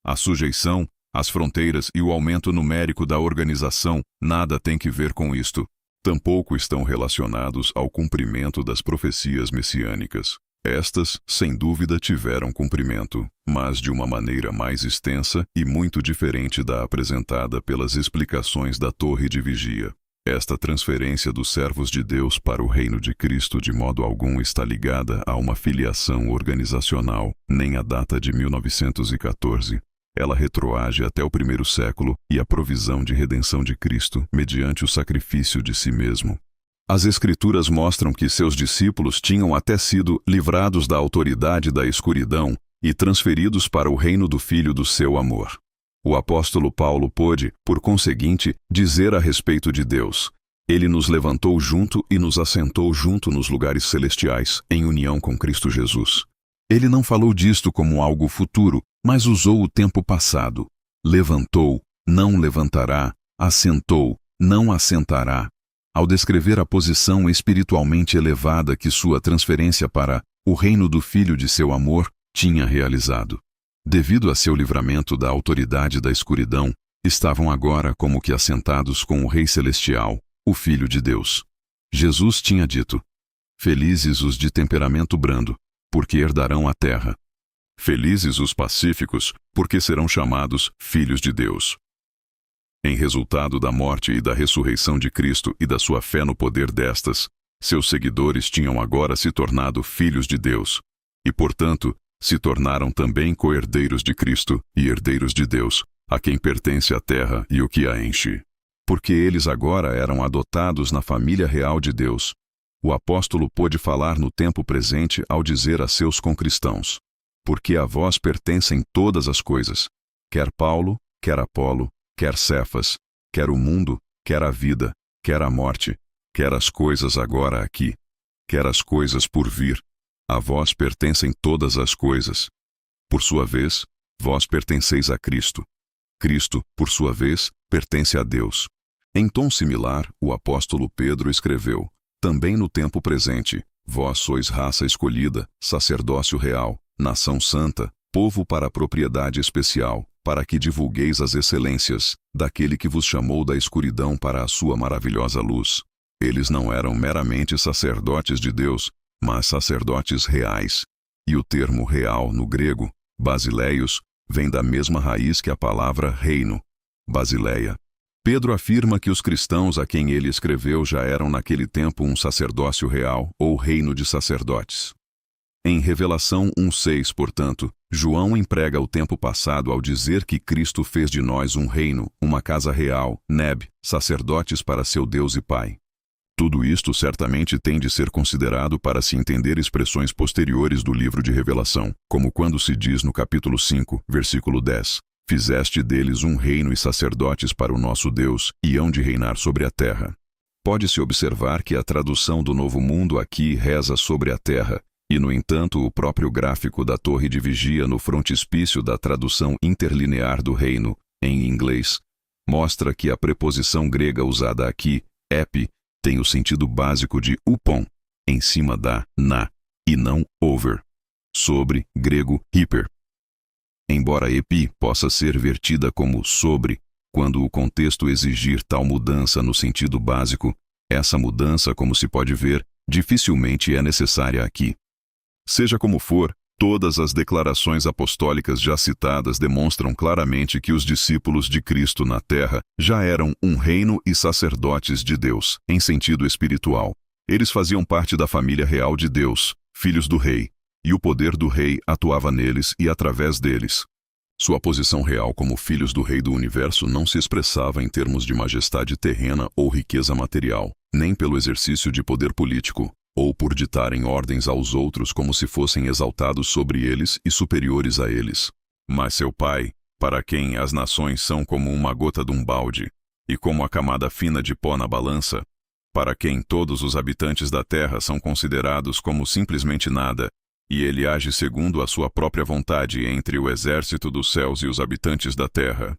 A sujeição, as fronteiras e o aumento numérico da organização nada tem que ver com isto. Tampouco estão relacionados ao cumprimento das profecias messiânicas. Estas, sem dúvida, tiveram cumprimento, mas de uma maneira mais extensa e muito diferente da apresentada pelas explicações da Torre de Vigia. Esta transferência dos servos de Deus para o reino de Cristo de modo algum está ligada a uma filiação organizacional, nem à data de 1914. Ela retroage até o primeiro século e a provisão de redenção de Cristo mediante o sacrifício de si mesmo. As Escrituras mostram que seus discípulos tinham até sido livrados da autoridade da escuridão e transferidos para o reino do Filho do seu amor. O apóstolo Paulo pôde, por conseguinte, dizer a respeito de Deus: Ele nos levantou junto e nos assentou junto nos lugares celestiais, em união com Cristo Jesus. Ele não falou disto como algo futuro, mas usou o tempo passado. Levantou, não levantará, assentou, não assentará. Ao descrever a posição espiritualmente elevada que sua transferência para o reino do Filho de seu amor tinha realizado. Devido a seu livramento da autoridade da escuridão, estavam agora como que assentados com o Rei Celestial, o Filho de Deus. Jesus tinha dito: Felizes os de temperamento brando, porque herdarão a terra. Felizes os pacíficos, porque serão chamados filhos de Deus. Em resultado da morte e da ressurreição de Cristo e da sua fé no poder destas, seus seguidores tinham agora se tornado filhos de Deus, e, portanto, se tornaram também co-herdeiros de Cristo e herdeiros de Deus, a quem pertence a terra e o que a enche. Porque eles agora eram adotados na família real de Deus, o apóstolo pôde falar no tempo presente ao dizer a seus concristãos: Porque a vós pertencem todas as coisas, quer Paulo, quer Apolo, quer Cefas, quer o mundo, quer a vida, quer a morte, quer as coisas agora aqui, quer as coisas por vir, a vós pertencem todas as coisas. Por sua vez, vós pertenceis a Cristo. Cristo, por sua vez, pertence a Deus. Em tom similar, o apóstolo Pedro escreveu: também no tempo presente, vós sois raça escolhida, sacerdócio real, nação santa, povo para propriedade especial, para que divulgueis as excelências daquele que vos chamou da escuridão para a sua maravilhosa luz. Eles não eram meramente sacerdotes de Deus, mas sacerdotes reais. E o termo real no grego, basileios, vem da mesma raiz que a palavra reino, Basileia. Pedro afirma que os cristãos a quem ele escreveu já eram naquele tempo um sacerdócio real ou reino de sacerdotes. Em Revelação 1:6, portanto, João emprega o tempo passado ao dizer que Cristo fez de nós um reino, uma casa real, neb, sacerdotes para seu Deus e Pai. Tudo isto certamente tem de ser considerado para se entender expressões posteriores do livro de Revelação, como quando se diz no capítulo 5, versículo 10, fizeste deles um reino e sacerdotes para o nosso Deus, e hão de reinar sobre a terra. Pode-se observar que a tradução do Novo Mundo aqui reza sobre a terra, e no entanto o próprio gráfico da torre de vigia no frontispício da tradução interlinear do reino, em inglês, mostra que a preposição grega usada aqui, epi, tem o sentido básico de upon, em cima da na, e não over. Sobre, grego, hyper. Embora epi possa ser vertida como sobre, quando o contexto exigir tal mudança no sentido básico, essa mudança, como se pode ver, dificilmente é necessária aqui. Seja como for, todas as declarações apostólicas já citadas demonstram claramente que os discípulos de Cristo na terra já eram um reino e sacerdotes de Deus, em sentido espiritual. Eles faziam parte da família real de Deus, filhos do rei, e o poder do rei atuava neles e através deles. Sua posição real como filhos do rei do universo não se expressava em termos de majestade terrena ou riqueza material, nem pelo exercício de poder político, ou por ditarem ordens aos outros como se fossem exaltados sobre eles e superiores a eles. Mas seu Pai, para quem as nações são como uma gota de um balde, e como a camada fina de pó na balança, para quem todos os habitantes da terra são considerados como simplesmente nada, e ele age segundo a sua própria vontade entre o exército dos céus e os habitantes da terra,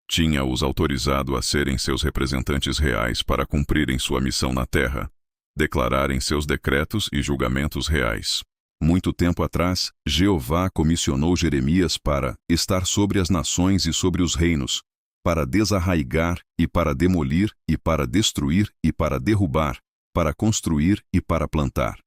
tinha-os autorizado a serem seus representantes reais para cumprirem sua missão na terra, declararem seus decretos e julgamentos reais. Muito tempo atrás, Jeová comissionou Jeremias para estar sobre as nações e sobre os reinos, para desarraigar e para demolir e para destruir e para derrubar, para construir e para plantar.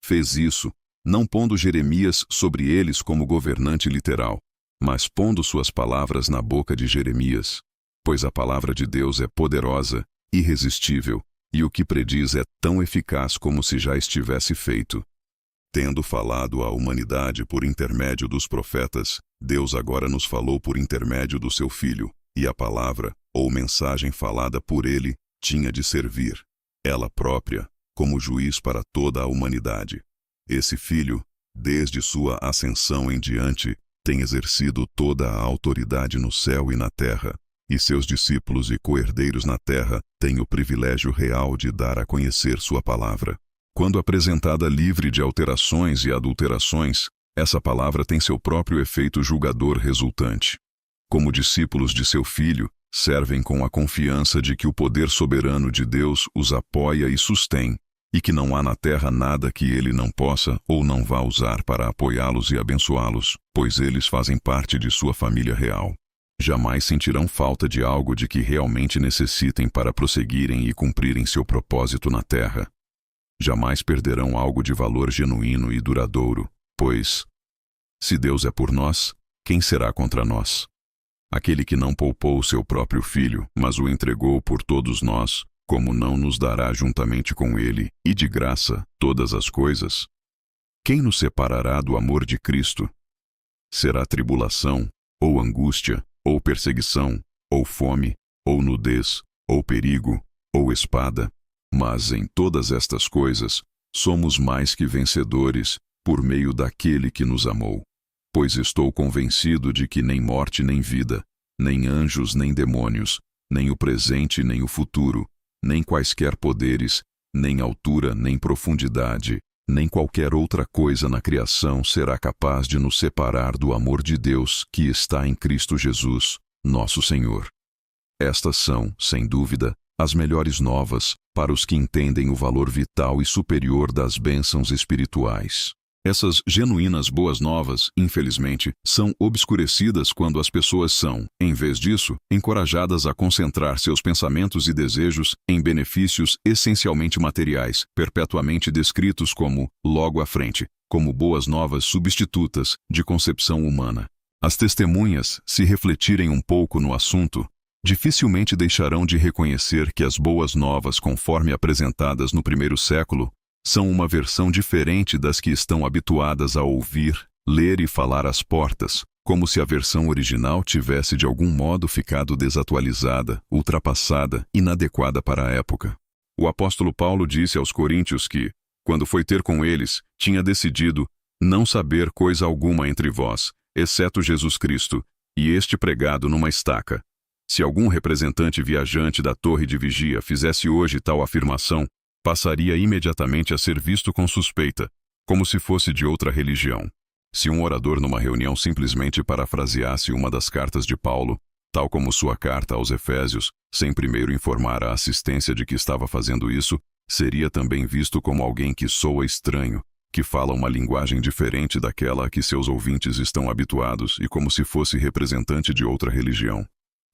Fez isso, não pondo Jeremias sobre eles como governante literal, mas pondo suas palavras na boca de Jeremias, pois a palavra de Deus é poderosa, irresistível, e o que prediz é tão eficaz como se já estivesse feito. Tendo falado à humanidade por intermédio dos profetas, Deus agora nos falou por intermédio do seu Filho, e a palavra, ou mensagem falada por ele, tinha de servir, ela própria, como juiz para toda a humanidade. Esse Filho, desde sua ascensão em diante, tem exercido toda a autoridade no céu e na terra, e seus discípulos e co-herdeiros na terra têm o privilégio real de dar a conhecer sua palavra. Quando apresentada livre de alterações e adulterações, essa palavra tem seu próprio efeito julgador resultante. Como discípulos de seu Filho, servem com a confiança de que o poder soberano de Deus os apoia e sustém, e que não há na terra nada que ele não possa ou não vá usar para apoiá-los e abençoá-los, pois eles fazem parte de sua família real. Jamais sentirão falta de algo de que realmente necessitem para prosseguirem e cumprirem seu propósito na terra. Jamais perderão algo de valor genuíno e duradouro, pois, se Deus é por nós, quem será contra nós? Aquele que não poupou seu próprio Filho, mas o entregou por todos nós, como não nos dará juntamente com ele, e de graça, todas as coisas? Quem nos separará do amor de Cristo? Será tribulação, ou angústia, ou perseguição, ou fome, ou nudez, ou perigo, ou espada? Mas em todas estas coisas, somos mais que vencedores, por meio daquele que nos amou. Pois estou convencido de que nem morte nem vida, nem anjos nem demônios, nem o presente nem o futuro, nem quaisquer poderes, nem altura nem profundidade, nem qualquer outra coisa na criação será capaz de nos separar do amor de Deus que está em Cristo Jesus, nosso Senhor. Estas são, sem dúvida, as melhores novas, para os que entendem o valor vital e superior das bênçãos espirituais. Essas genuínas boas novas, infelizmente, são obscurecidas quando as pessoas são, em vez disso, encorajadas a concentrar seus pensamentos e desejos em benefícios essencialmente materiais, perpetuamente descritos como logo à frente, como boas novas substitutas de concepção humana. As testemunhas, se refletirem um pouco no assunto, dificilmente deixarão de reconhecer que as boas novas, conforme apresentadas no primeiro século, são uma versão diferente das que estão habituadas a ouvir, ler e falar às portas, como se a versão original tivesse de algum modo ficado desatualizada, ultrapassada, inadequada para a época. O apóstolo Paulo disse aos coríntios que, quando foi ter com eles, tinha decidido não saber coisa alguma entre vós, exceto Jesus Cristo, e este pregado numa estaca. Se algum representante viajante da torre de vigia fizesse hoje tal afirmação, passaria imediatamente a ser visto com suspeita, como se fosse de outra religião. Se um orador numa reunião simplesmente parafraseasse uma das cartas de Paulo, tal como sua carta aos Efésios, sem primeiro informar a assistência de que estava fazendo isso, seria também visto como alguém que soa estranho, que fala uma linguagem diferente daquela a que seus ouvintes estão habituados e como se fosse representante de outra religião.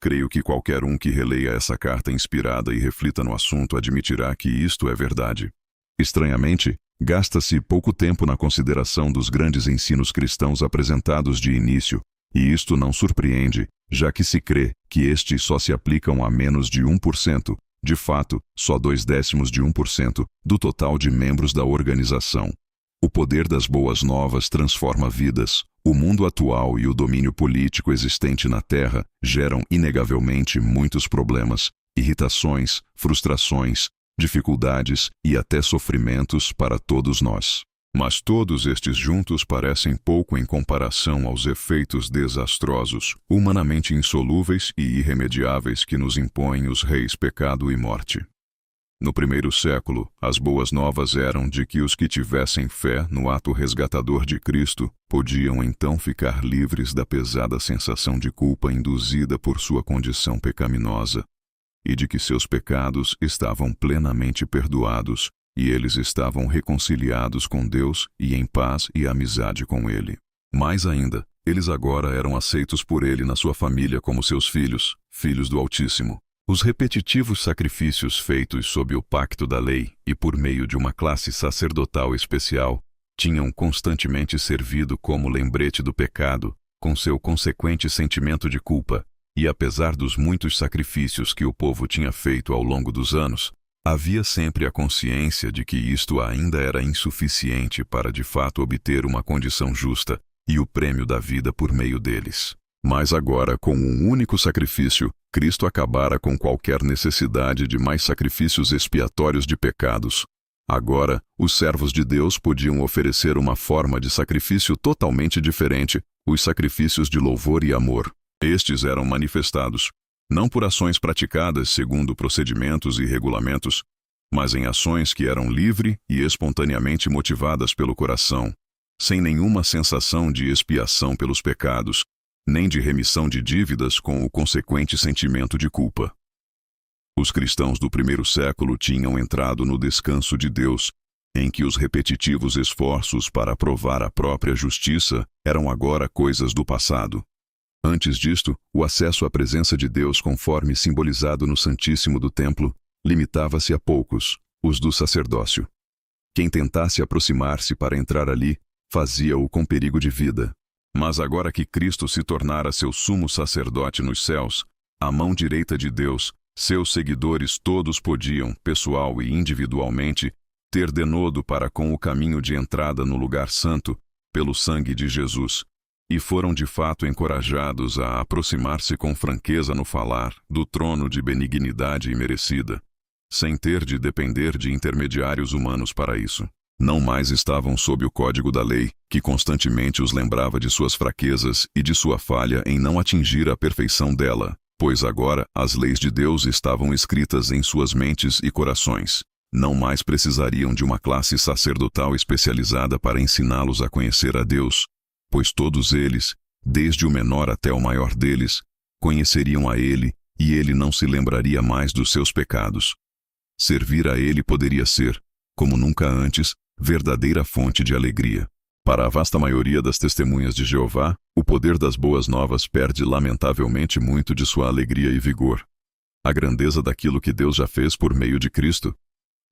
Creio que qualquer um que releia essa carta inspirada e reflita no assunto admitirá que isto é verdade. Estranhamente, gasta-se pouco tempo na consideração dos grandes ensinos cristãos apresentados de início, e isto não surpreende, já que se crê que estes só se aplicam a menos de 1%, de fato, só 0,2% do total de membros da organização. O poder das boas novas transforma vidas. O mundo atual e o domínio político existente na Terra geram inegavelmente muitos problemas, irritações, frustrações, dificuldades e até sofrimentos para todos nós. Mas todos estes juntos parecem pouco em comparação aos efeitos desastrosos, humanamente insolúveis e irremediáveis que nos impõem os reis pecado e morte. No primeiro século, as boas novas eram de que os que tivessem fé no ato resgatador de Cristo podiam então ficar livres da pesada sensação de culpa induzida por sua condição pecaminosa, e de que seus pecados estavam plenamente perdoados, e eles estavam reconciliados com Deus e em paz e amizade com Ele. Mais ainda, eles agora eram aceitos por Ele na sua família como seus filhos, filhos do Altíssimo. Os repetitivos sacrifícios feitos sob o pacto da lei e por meio de uma classe sacerdotal especial tinham constantemente servido como lembrete do pecado, com seu consequente sentimento de culpa, e apesar dos muitos sacrifícios que o povo tinha feito ao longo dos anos, havia sempre a consciência de que isto ainda era insuficiente para de fato obter uma condição justa e o prêmio da vida por meio deles. Mas agora, com um único sacrifício, Cristo acabara com qualquer necessidade de mais sacrifícios expiatórios de pecados. Agora, os servos de Deus podiam oferecer uma forma de sacrifício totalmente diferente, os sacrifícios de louvor e amor. Estes eram manifestados, não por ações praticadas segundo procedimentos e regulamentos, mas em ações que eram livre e espontaneamente motivadas pelo coração, sem nenhuma sensação de expiação pelos pecados, nem de remissão de dívidas com o consequente sentimento de culpa. Os cristãos do primeiro século tinham entrado no descanso de Deus, em que os repetitivos esforços para provar a própria justiça eram agora coisas do passado. Antes disto, o acesso à presença de Deus conforme simbolizado no Santíssimo do Templo, limitava-se a poucos, os do sacerdócio. Quem tentasse aproximar-se para entrar ali, fazia-o com perigo de vida. Mas agora que Cristo se tornara seu sumo sacerdote nos céus, à mão direita de Deus, seus seguidores todos podiam, pessoal e individualmente, ter denodo para com o caminho de entrada no lugar santo, pelo sangue de Jesus, e foram de fato encorajados a aproximar-se com franqueza no falar do trono de benignidade imerecida, sem ter de depender de intermediários humanos para isso. Não mais estavam sob o código da lei, que constantemente os lembrava de suas fraquezas e de sua falha em não atingir a perfeição dela, pois agora as leis de Deus estavam escritas em suas mentes e corações. Não mais precisariam de uma classe sacerdotal especializada para ensiná-los a conhecer a Deus, pois todos eles, desde o menor até o maior deles, conheceriam a Ele e ele não se lembraria mais dos seus pecados. Servir a ele poderia ser, como nunca antes, verdadeira fonte de alegria. Para a vasta maioria das testemunhas de Jeová, o poder das boas novas perde lamentavelmente muito de sua alegria e vigor. A grandeza daquilo que Deus já fez por meio de Cristo,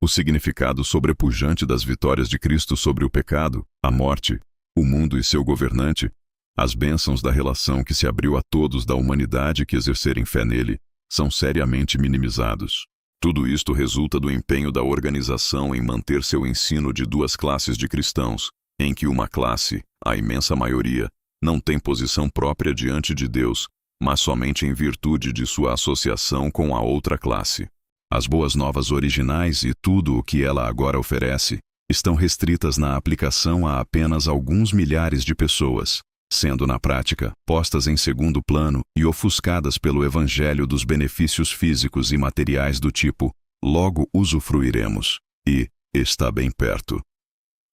o significado sobrepujante das vitórias de Cristo sobre o pecado, a morte, o mundo e seu governante, as bênçãos da relação que se abriu a todos da humanidade que exercerem fé nele, são seriamente minimizados. Tudo isto resulta do empenho da organização em manter seu ensino de duas classes de cristãos, em que uma classe, a imensa maioria, não tem posição própria diante de Deus, mas somente em virtude de sua associação com a outra classe. As boas novas originais e tudo o que ela agora oferece estão restritas na aplicação a apenas alguns milhares de pessoas, sendo na prática postas em segundo plano e ofuscadas pelo evangelho dos benefícios físicos e materiais do tipo "logo usufruiremos" e "está bem perto".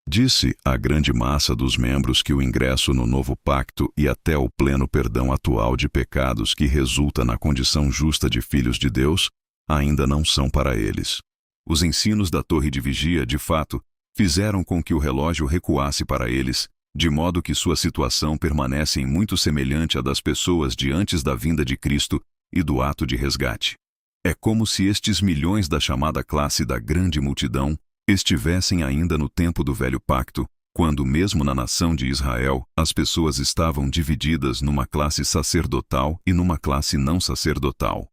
Disse a grande massa dos membros que o ingresso no novo pacto e até o pleno perdão atual de pecados que resulta na condição justa de filhos de Deus ainda não são para eles. Os ensinos da torre de vigia, de fato, fizeram com que o relógio recuasse para eles, de modo que sua situação permanece muito semelhante à das pessoas de antes da vinda de Cristo e do ato de resgate. É como se estes milhões da chamada classe da grande multidão estivessem ainda no tempo do velho pacto, quando mesmo na nação de Israel as pessoas estavam divididas numa classe sacerdotal e numa classe não sacerdotal.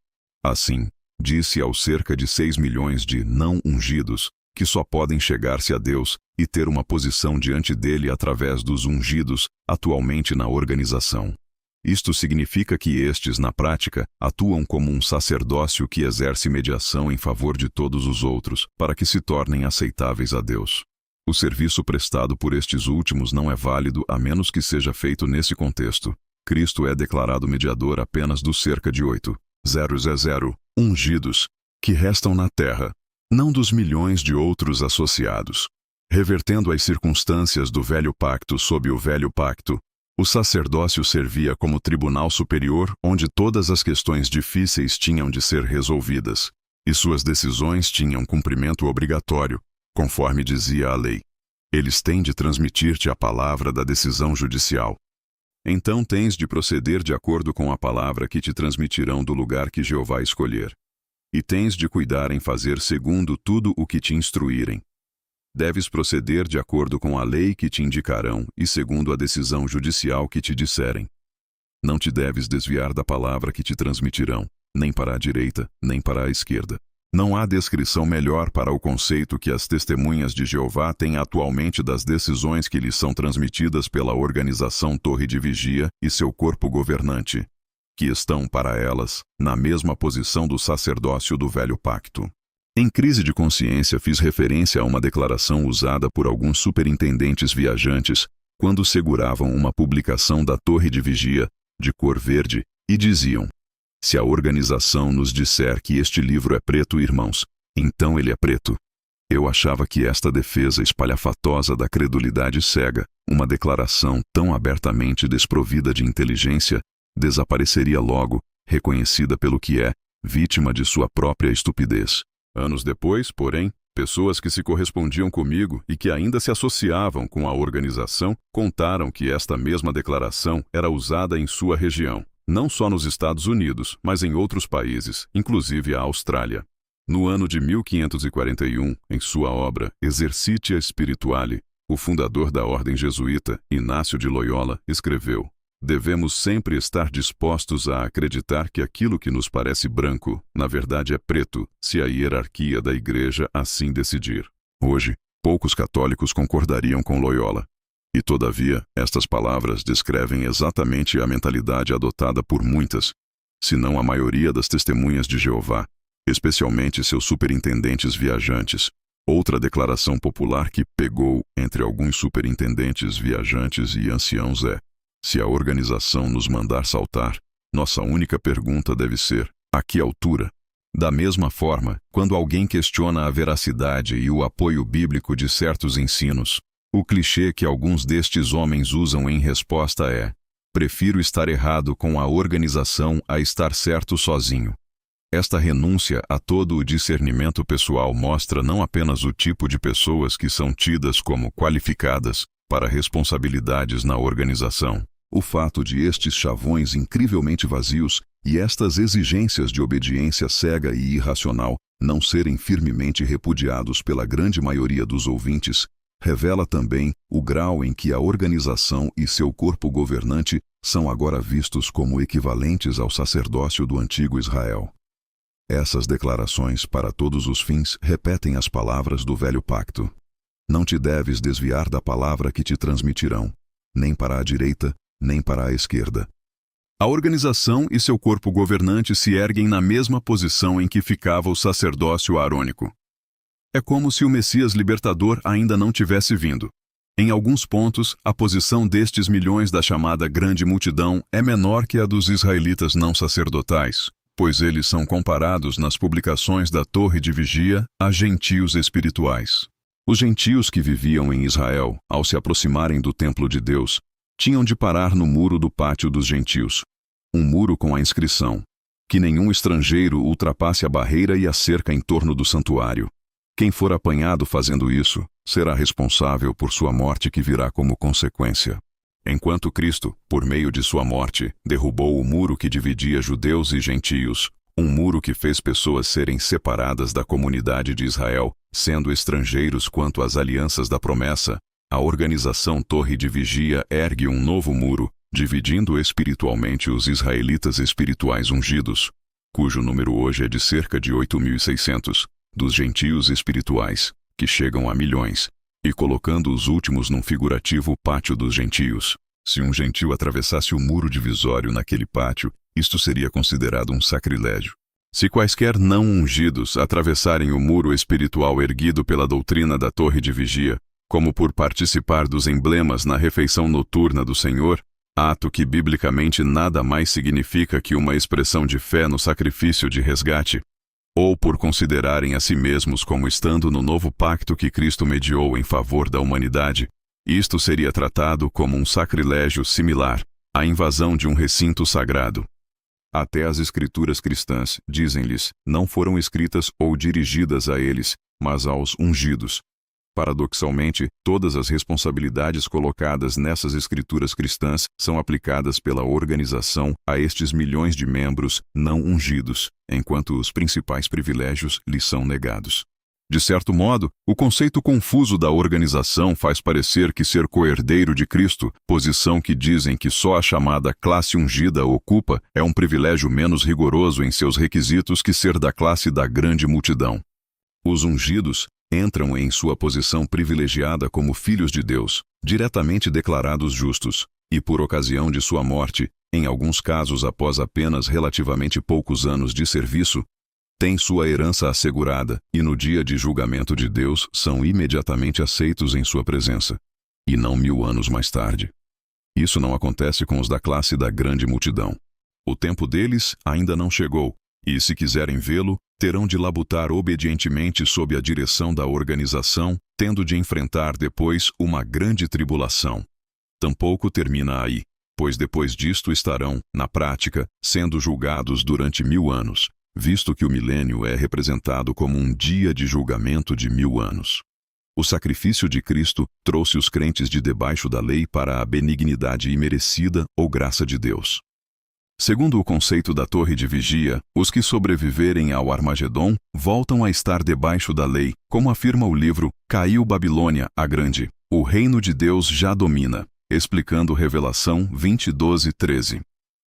Assim, disse aos cerca de 6 milhões de não ungidos, que só podem chegar-se a Deus e ter uma posição diante dele através dos ungidos, atualmente na organização. Isto significa que estes, na prática, atuam como um sacerdócio que exerce mediação em favor de todos os outros, para que se tornem aceitáveis a Deus. O serviço prestado por estes últimos não é válido a menos que seja feito nesse contexto. Cristo é declarado mediador apenas dos cerca de 8,000 ungidos que restam na terra, não dos milhões de outros associados. Revertendo as circunstâncias do velho pacto sob o velho pacto, o sacerdócio servia como tribunal superior onde todas as questões difíceis tinham de ser resolvidas, e suas decisões tinham cumprimento obrigatório, conforme dizia a lei. Eles têm de transmitir-te a palavra da decisão judicial. Então tens de proceder de acordo com a palavra que te transmitirão do lugar que Jeová escolher. E tens de cuidar em fazer segundo tudo o que te instruírem. Deves proceder de acordo com a lei que te indicarão e segundo a decisão judicial que te disserem. Não te deves desviar da palavra que te transmitirão, nem para a direita, nem para a esquerda. Não há descrição melhor para o conceito que as testemunhas de Jeová têm atualmente das decisões que lhes são transmitidas pela organização Torre de Vigia e seu corpo governante, que estão, para elas, na mesma posição do sacerdócio do velho pacto. Em crise de consciência fiz referência a uma declaração usada por alguns superintendentes viajantes quando seguravam uma publicação da Torre de Vigia, de cor verde, e diziam: "Se a organização nos disser que este livro é preto, irmãos, então ele é preto." Eu achava que esta defesa espalhafatosa da credulidade cega, uma declaração tão abertamente desprovida de inteligência, desapareceria logo, reconhecida pelo que é, vítima de sua própria estupidez. Anos depois, porém, pessoas que se correspondiam comigo e que ainda se associavam com a organização contaram que esta mesma declaração era usada em sua região, não só nos Estados Unidos, mas em outros países, inclusive a Austrália. No ano de 1541, em sua obra Exercitia Spirituale, o fundador da ordem jesuíta, Inácio de Loyola, escreveu: "Devemos sempre estar dispostos a acreditar que aquilo que nos parece branco, na verdade é preto, se a hierarquia da Igreja assim decidir." Hoje, poucos católicos concordariam com Loyola. E todavia, estas palavras descrevem exatamente a mentalidade adotada por muitas, se não a maioria das testemunhas de Jeová, especialmente seus superintendentes viajantes. Outra declaração popular que pegou entre alguns superintendentes viajantes e anciãos é: "Se a organização nos mandar saltar, nossa única pergunta deve ser: a que altura?" Da mesma forma, quando alguém questiona a veracidade e o apoio bíblico de certos ensinos, o clichê que alguns destes homens usam em resposta é: "Prefiro estar errado com a organização a estar certo sozinho." Esta renúncia a todo o discernimento pessoal mostra não apenas o tipo de pessoas que são tidas como qualificadas para responsabilidades na organização, o fato de estes chavões incrivelmente vazios e estas exigências de obediência cega e irracional não serem firmemente repudiados pela grande maioria dos ouvintes, revela também o grau em que a organização e seu corpo governante são agora vistos como equivalentes ao sacerdócio do antigo Israel. Essas declarações, para todos os fins, repetem as palavras do velho pacto. Não te deves desviar da palavra que te transmitirão, nem para a direita, nem para a esquerda. A organização e seu corpo governante se erguem na mesma posição em que ficava o sacerdócio arônico. É como se o Messias libertador ainda não tivesse vindo. Em alguns pontos, a posição destes milhões da chamada grande multidão é menor que a dos israelitas não sacerdotais, pois eles são comparados nas publicações da Torre de Vigia a gentios espirituais. Os gentios que viviam em Israel, ao se aproximarem do templo de Deus, tinham de parar no muro do pátio dos gentios, um muro com a inscrição: que nenhum estrangeiro ultrapasse a barreira e a cerca em torno do santuário. Quem for apanhado fazendo isso, será responsável por sua morte que virá como consequência. Enquanto Cristo, por meio de sua morte, derrubou o muro que dividia judeus e gentios, um muro que fez pessoas serem separadas da comunidade de Israel, sendo estrangeiros quanto às alianças da promessa, a organização Torre de Vigia ergue um novo muro, dividindo espiritualmente os israelitas espirituais ungidos, cujo número hoje é de cerca de 8.600, dos gentios espirituais, que chegam a milhões, e colocando os últimos num figurativo pátio dos gentios. Se um gentio atravessasse o muro divisório naquele pátio, isto seria considerado um sacrilégio. Se quaisquer não ungidos atravessarem o muro espiritual erguido pela doutrina da Torre de Vigia, como por participar dos emblemas na refeição noturna do Senhor, ato que biblicamente nada mais significa que uma expressão de fé no sacrifício de resgate, ou por considerarem a si mesmos como estando no novo pacto que Cristo mediou em favor da humanidade, isto seria tratado como um sacrilégio similar à invasão de um recinto sagrado. Até as escrituras cristãs, dizem-lhes, não foram escritas ou dirigidas a eles, mas aos ungidos. Paradoxalmente, todas as responsabilidades colocadas nessas escrituras cristãs são aplicadas pela organização a estes milhões de membros não ungidos, enquanto os principais privilégios lhes são negados. De certo modo, o conceito confuso da organização faz parecer que ser coerdeiro de Cristo, posição que dizem que só a chamada classe ungida ocupa, é um privilégio menos rigoroso em seus requisitos que ser da classe da grande multidão. Os ungidos entram em sua posição privilegiada como filhos de Deus, diretamente declarados justos, e por ocasião de sua morte, em alguns casos após apenas relativamente poucos anos de serviço, têm sua herança assegurada e no dia de julgamento de Deus são imediatamente aceitos em sua presença, e não 1000 anos mais tarde. Isso não acontece com os da classe da grande multidão. O tempo deles ainda não chegou, e se quiserem vê-lo, terão de labutar obedientemente sob a direção da organização, tendo de enfrentar depois uma grande tribulação. Tampouco termina aí, pois depois disto estarão, na prática, sendo julgados durante 1000 anos, visto que o milênio é representado como um dia de julgamento de 1000 anos. O sacrifício de Cristo trouxe os crentes de debaixo da lei para a benignidade imerecida ou graça de Deus. Segundo o conceito da Torre de Vigia, os que sobreviverem ao Armagedon voltam a estar debaixo da lei, como afirma o livro Caiu Babilônia, a Grande. O reino de Deus já domina, explicando Revelação 20:12-13.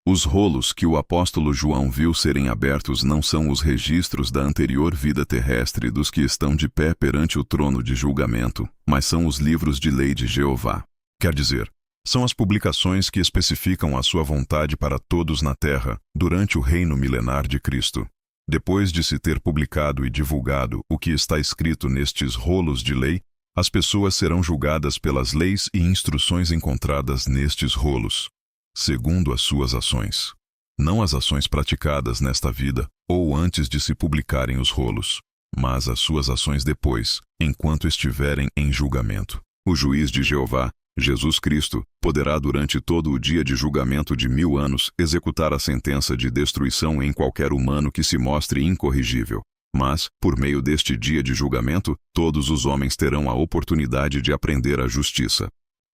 Os rolos que o apóstolo João viu serem abertos não são os registros da anterior vida terrestre dos que estão de pé perante o trono de julgamento, mas são os livros de lei de Jeová. Quer dizer, são as publicações que especificam a sua vontade para todos na terra, durante o reino milenar de Cristo. Depois de se ter publicado e divulgado o que está escrito nestes rolos de lei, as pessoas serão julgadas pelas leis e instruções encontradas nestes rolos, segundo as suas ações. Não as ações praticadas nesta vida, ou antes de se publicarem os rolos, mas as suas ações depois, enquanto estiverem em julgamento. O juiz de Jeová Jesus Cristo poderá durante todo o dia de julgamento de 1000 anos executar a sentença de destruição em qualquer humano que se mostre incorrigível. Mas, por meio deste dia de julgamento, todos os homens terão a oportunidade de aprender a justiça.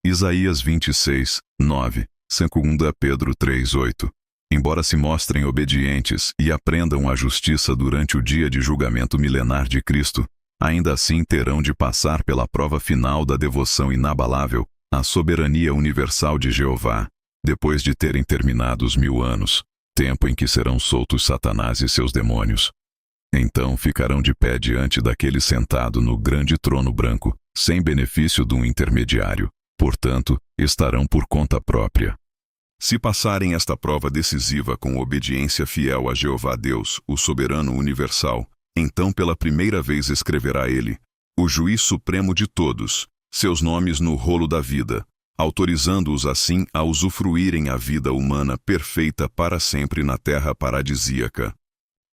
Isaías 26, 9, 2 Pedro 3, 8. Embora se mostrem obedientes e aprendam a justiça durante o dia de julgamento milenar de Cristo, ainda assim terão de passar pela prova final da devoção inabalável à soberania universal de Jeová, depois de terem terminado os 1000 anos, tempo em que serão soltos Satanás e seus demônios. Então ficarão de pé diante daquele sentado no grande trono branco, sem benefício de um intermediário, portanto, estarão por conta própria. Se passarem esta prova decisiva com obediência fiel a Jeová Deus, o soberano universal, então pela primeira vez escreverá ele, o juiz supremo de todos, seus nomes no rolo da vida, autorizando-os assim a usufruírem a vida humana perfeita para sempre na terra paradisíaca.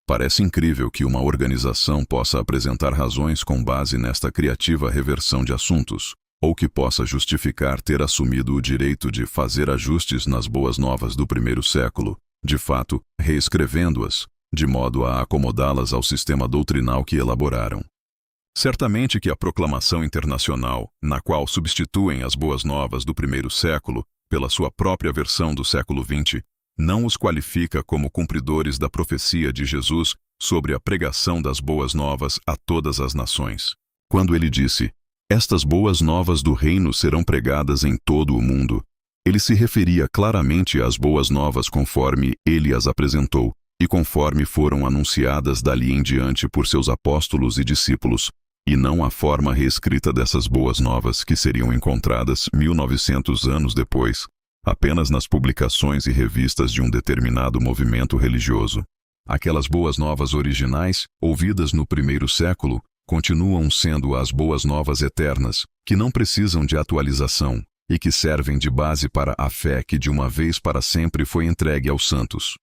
Parece incrível que uma organização possa apresentar razões com base nesta criativa reversão de assuntos, ou que possa justificar ter assumido o direito de fazer ajustes nas boas novas do primeiro século, de fato, reescrevendo-as, de modo a acomodá-las ao sistema doutrinal que elaboraram. Certamente que a proclamação internacional, na qual substituem as boas novas do primeiro século, pela sua própria versão do século XX, não os qualifica como cumpridores da profecia de Jesus sobre a pregação das boas novas a todas as nações. Quando ele disse, estas boas novas do reino serão pregadas em todo o mundo, ele se referia claramente às boas novas conforme ele as apresentou e conforme foram anunciadas dali em diante por seus apóstolos e discípulos, e não a forma reescrita dessas boas novas que seriam encontradas 1900 anos depois, apenas nas publicações e revistas de um determinado movimento religioso. Aquelas boas novas originais, ouvidas no primeiro século, continuam sendo as boas novas eternas, que não precisam de atualização e que servem de base para a fé que de uma vez para sempre foi entregue aos santos.